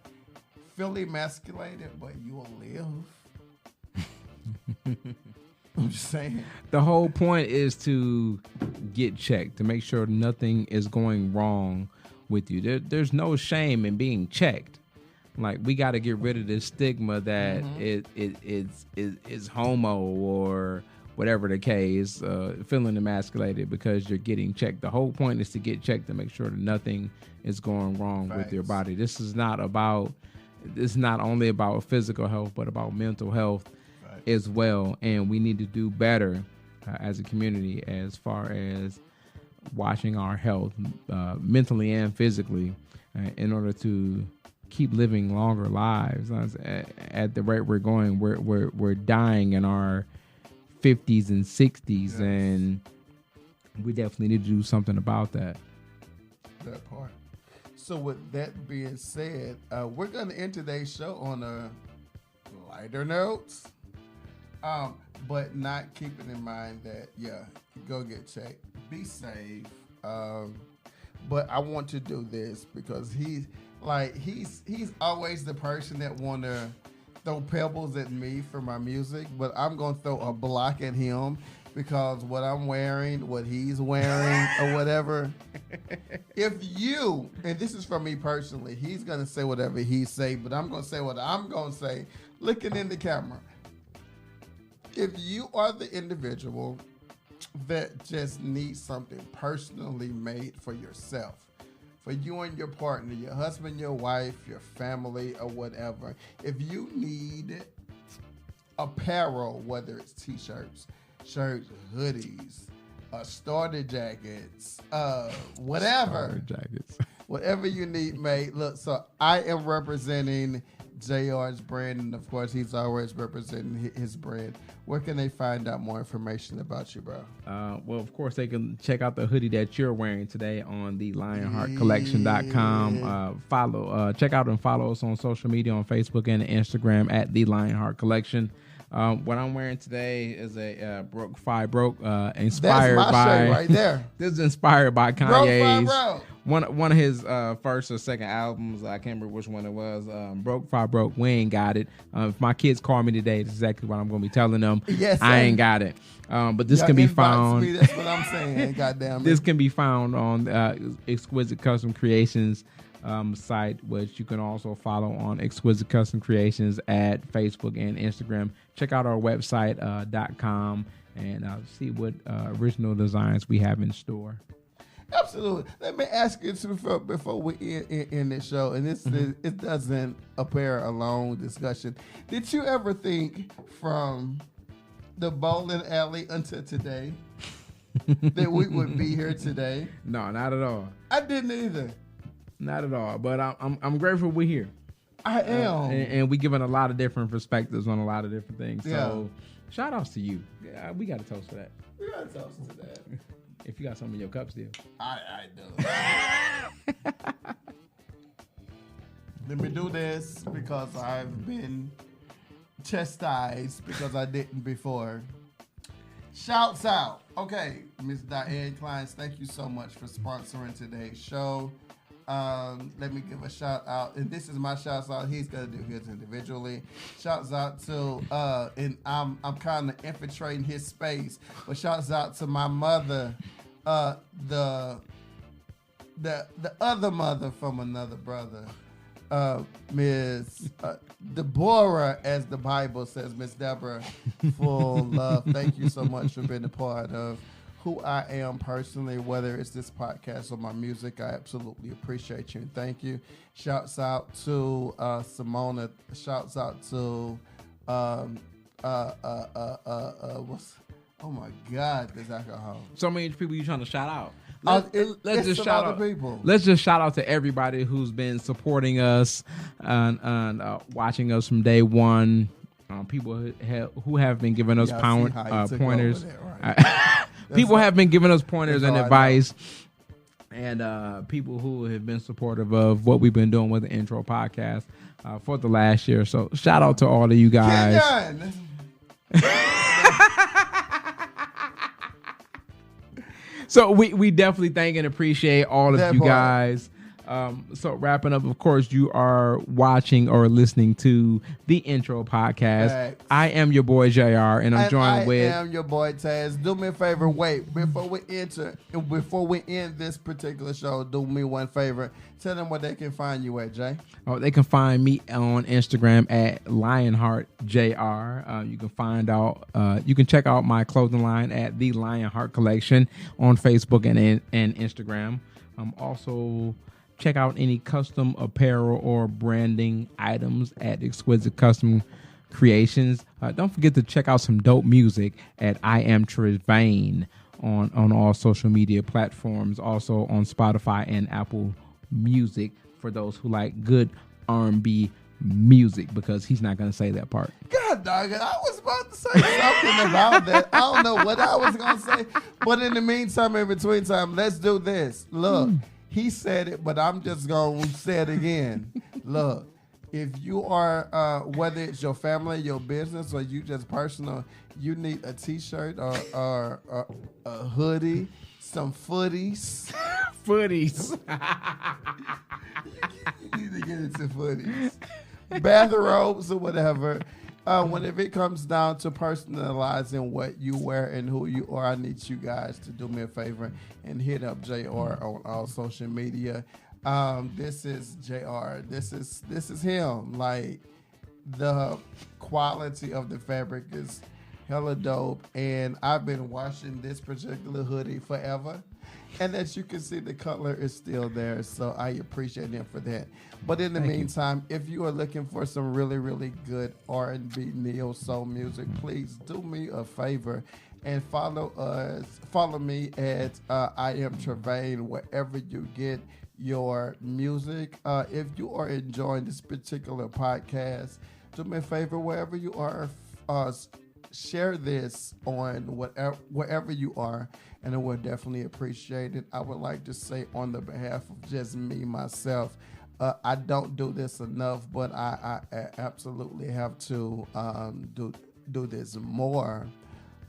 Feel emasculated, but you will live. I'm just saying. The whole point is to get checked, to make sure nothing is going wrong with you. There's no shame in being checked. Like, we got to get rid of this stigma that it's homo or whatever the case, feeling emasculated because you're getting checked. The whole point is to get checked to make sure that nothing is going wrong with your body. This is not only about physical health, but about mental health as well. And we need to do better as a community as far as watching our health mentally and physically in order to keep living longer lives. At the rate we're going, we're dying in our 50s and 60s, and we definitely need to do something about that. That part. So with that being said, we're going to end today's show on a lighter note, but not keeping in mind that, go get checked, be safe. But I want to do this because he's always the person that want to throw pebbles at me for my music, but I'm going to throw a block at him because what I'm wearing, what he's wearing, or whatever. If you, and this is for me personally, he's going to say whatever he say, but I'm going to say what I'm going to say, looking in the camera. If you are the individual that just needs something personally made for yourself, for you and your partner, your husband, your wife, your family, or whatever, if you need apparel, whether it's t-shirts, shirts, hoodies, starter jackets, whatever. Starter jackets. Whatever you need made. Look, so I am representing JR's brand, and of course, he's always representing his brand. Where can they find out more information about you, bro? Well, of course, they can check out the hoodie that you're wearing today on the lionheartcollection.com. Check out and follow us on social media on Facebook and Instagram at the Lionheart Collection. What I'm wearing today is a Broke inspired That's my by shirt right there. This is inspired by Kanye's Broke. one of his first or second albums. I can't remember which one it was. Broke. We ain't got it. If my kids call me today, that's exactly what I'm going to be telling them. Yes, I ain't got it. But this can be found. Me, that's what I'm saying. Goddamn. This can be found on Exquisite Custom Creations site, which you can also follow on Exquisite Custom Creations at Facebook and Instagram. Check out our website .com and see what original designs we have in store. Absolutely. Let me ask you before we end this show, and this it doesn't appear a long discussion. Did you ever think from the bowling alley until today that we would be here today? No, not at all. I didn't either. Not at all. But I'm grateful we're here. I am. And we giving a lot of different perspectives on a lot of different things. Yeah. So shout outs to you. Yeah, we got to toast for that. We got to toast to that. If you got something in your cup still. I do. Let me do this because I've been chastised because I didn't before. Shouts out. Okay, Ms. Diane Kleins, thank you so much for sponsoring today's show. Let me give a shout out, and this is my shout out. He's gonna do his individually. Shouts out to and I'm kind of infiltrating his space, but shouts out to my mother, the other mother from another brother, Miss Deborah, as the Bible says, Miss Deborah, full love. Thank you so much for being a part of who I am personally, whether it's this podcast or my music. I absolutely appreciate you and thank you. Shouts out to Simona. Shouts out to oh my God, there's alcohol. So many people you trying to shout out. Let's just shout out people. Let's just shout out to everybody who's been supporting us and watching us from day one. People who have been giving us pointers. People have been giving us pointers and advice, and people who have been supportive of what we've been doing with the intro podcast for the last year. So shout out to all of you guys. So we definitely thank and appreciate all of That you part. guys. So wrapping up, of course, you are watching or listening to the Intro Podcast. Facts. I am your boy JR, and I'm joined with. I am your boy Taz. Do me a favor. Wait, before we end this particular show, do me one favor. Tell them where they can find you at, Jay. Oh, they can find me on Instagram at LionheartJR. You can check out my clothing line at the Lionheart Collection on Facebook and Instagram. Also, check out any custom apparel or branding items at Exquisite Custom Creations. Don't forget to check out some dope music at I Am Trevane on all social media platforms. Also on Spotify and Apple Music for those who like good R&B music, because he's not going to say that part. God dog it. I was about to say something about that. I don't know what I was going to say. But in the meantime, in between time, let's do this. Look, he said it, but I'm just going to say it again. Look, if you are, whether it's your family, your business, or you just personal, you need a T-shirt or a hoodie, some footies. Footies. You need to get into footies. Bathrobes or whatever. Whenever it comes down to personalizing what you wear and who you are, I need you guys to do me a favor and hit up JR on all social media. This is JR. This is him. Like, the quality of the fabric is hella dope, and I've been washing this particular hoodie forever. And as you can see, the color is still there, so I appreciate him for that. But in the meantime, if you are looking for some really, really good R&B neo soul music, please do me a favor and follow me at I Am Trevane wherever you get your music. If you are enjoying this particular podcast, do me a favor, wherever you are, share this on wherever you are, and I would definitely appreciate it. I would like to say, on the behalf of just me, myself, I don't do this enough, but I absolutely have to do this more.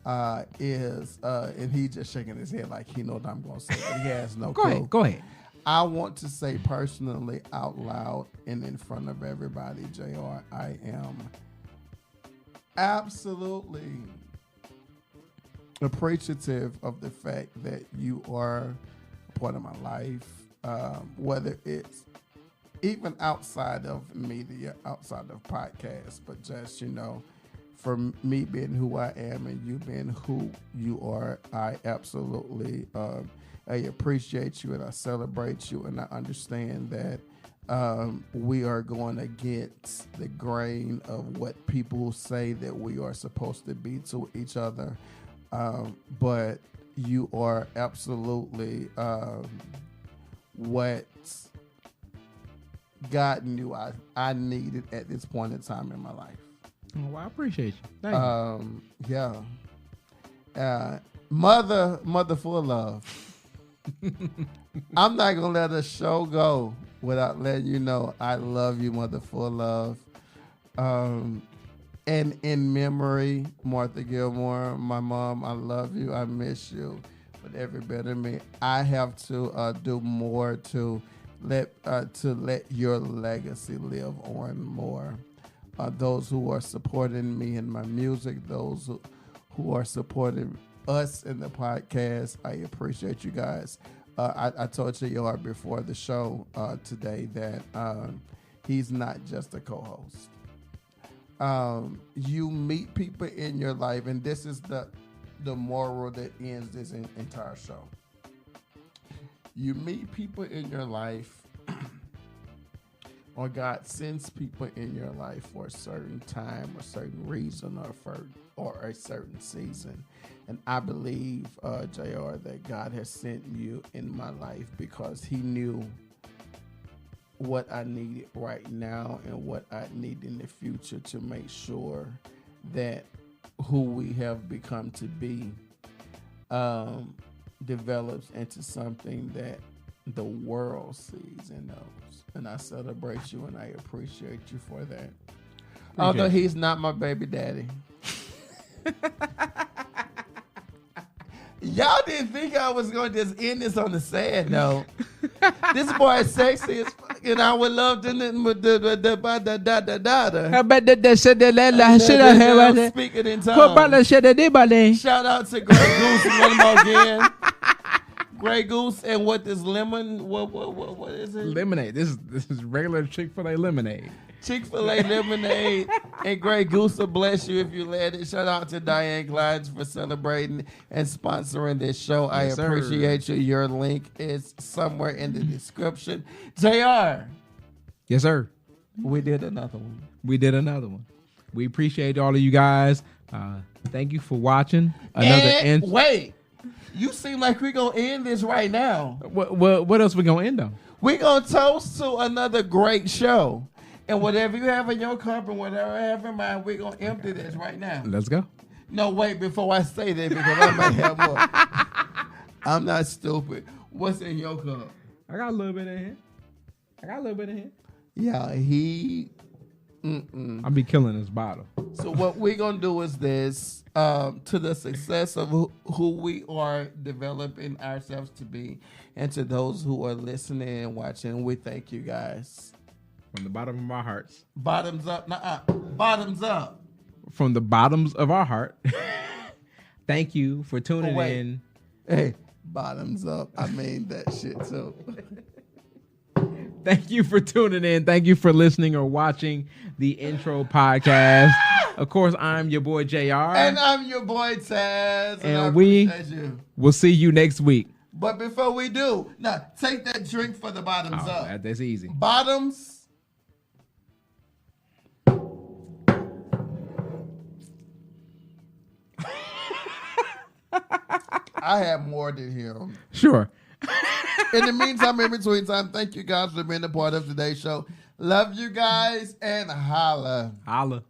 And he just shaking his head like he knows what I'm going to say, but he has no clue. Go ahead. I want to say personally, out loud and in front of everybody, JR, I am absolutely appreciative of the fact that you are a part of my life, whether it's even outside of media, outside of podcasts, but just, for me being who I am and you being who you are, I absolutely I appreciate you and I celebrate you, and I understand that we are going against the grain of what people say that we are supposed to be to each other. But you are absolutely what God knew I needed at this point in time in my life. Oh, well, I appreciate you. Thank you. Yeah. Mother full of love. I'm not gonna let a show go without letting you know I love you, mother full of love. And in memory, Martha Gilmore, my mom, I love you. I miss you with every bit of me. I have to do more to let your legacy live on more. Those who are supporting me in my music, those who are supporting us in the podcast, I appreciate you guys. I told JR before the show today that he's not just a co-host. You meet people in your life, and this is the moral that ends this entire show. You meet people in your life, or God sends people in your life for a certain time, or certain reason, or a certain season. And I believe, JR, that God has sent you in my life because he knew what I needed right now and what I need in the future to make sure that who we have become to be develops into something that the world sees and knows. And I celebrate you and I appreciate you for that. Although he's not my baby daddy. Y'all didn't think I was going to just end this on the sad note. This boy is sexy as fuck, and I would love to speaking in tongues. Shout out to Grey Goose one more again. Grey Goose and what this lemon? What is it? Lemonade. This is regular Chick-fil-A lemonade. Chick-fil-A lemonade and Grey Goose will bless you if you let it. Shout out to Diane Glides for celebrating and sponsoring this show. Yes, I appreciate you. Your link is somewhere in the description. JR. Yes, sir. We did another one. We appreciate all of you guys. Thank you for watching. Wait. You seem like we're going to end this right now. What else we going to end on? We're going to toast to another great show. And whatever you have in your cup and whatever I have in mind, we're going to empty this right now. Let's go. No, wait, before I say that, because I might have more. I'm not stupid. What's in your cup? I got a little bit in here. Yeah, I'll be killing this bottle. So what we're going to do is this, to the success of who we are developing ourselves to be, and to those who are listening and watching, we thank you guys. From the bottom of our hearts. Bottoms up. Bottoms up. From the bottoms of our heart. Thank you for tuning in. Hey, bottoms up. I made that shit too. Thank you for tuning in. Thank you for listening or watching the intro podcast. Of course, I'm your boy JR. And I'm your boy Taz. And we will see you next week. But before we do, now take that drink for the bottoms up. That's easy. Bottoms. I have more than him. Sure. In the meantime, in between time, thank you guys for being a part of today's show. Love you guys and holla. Holla.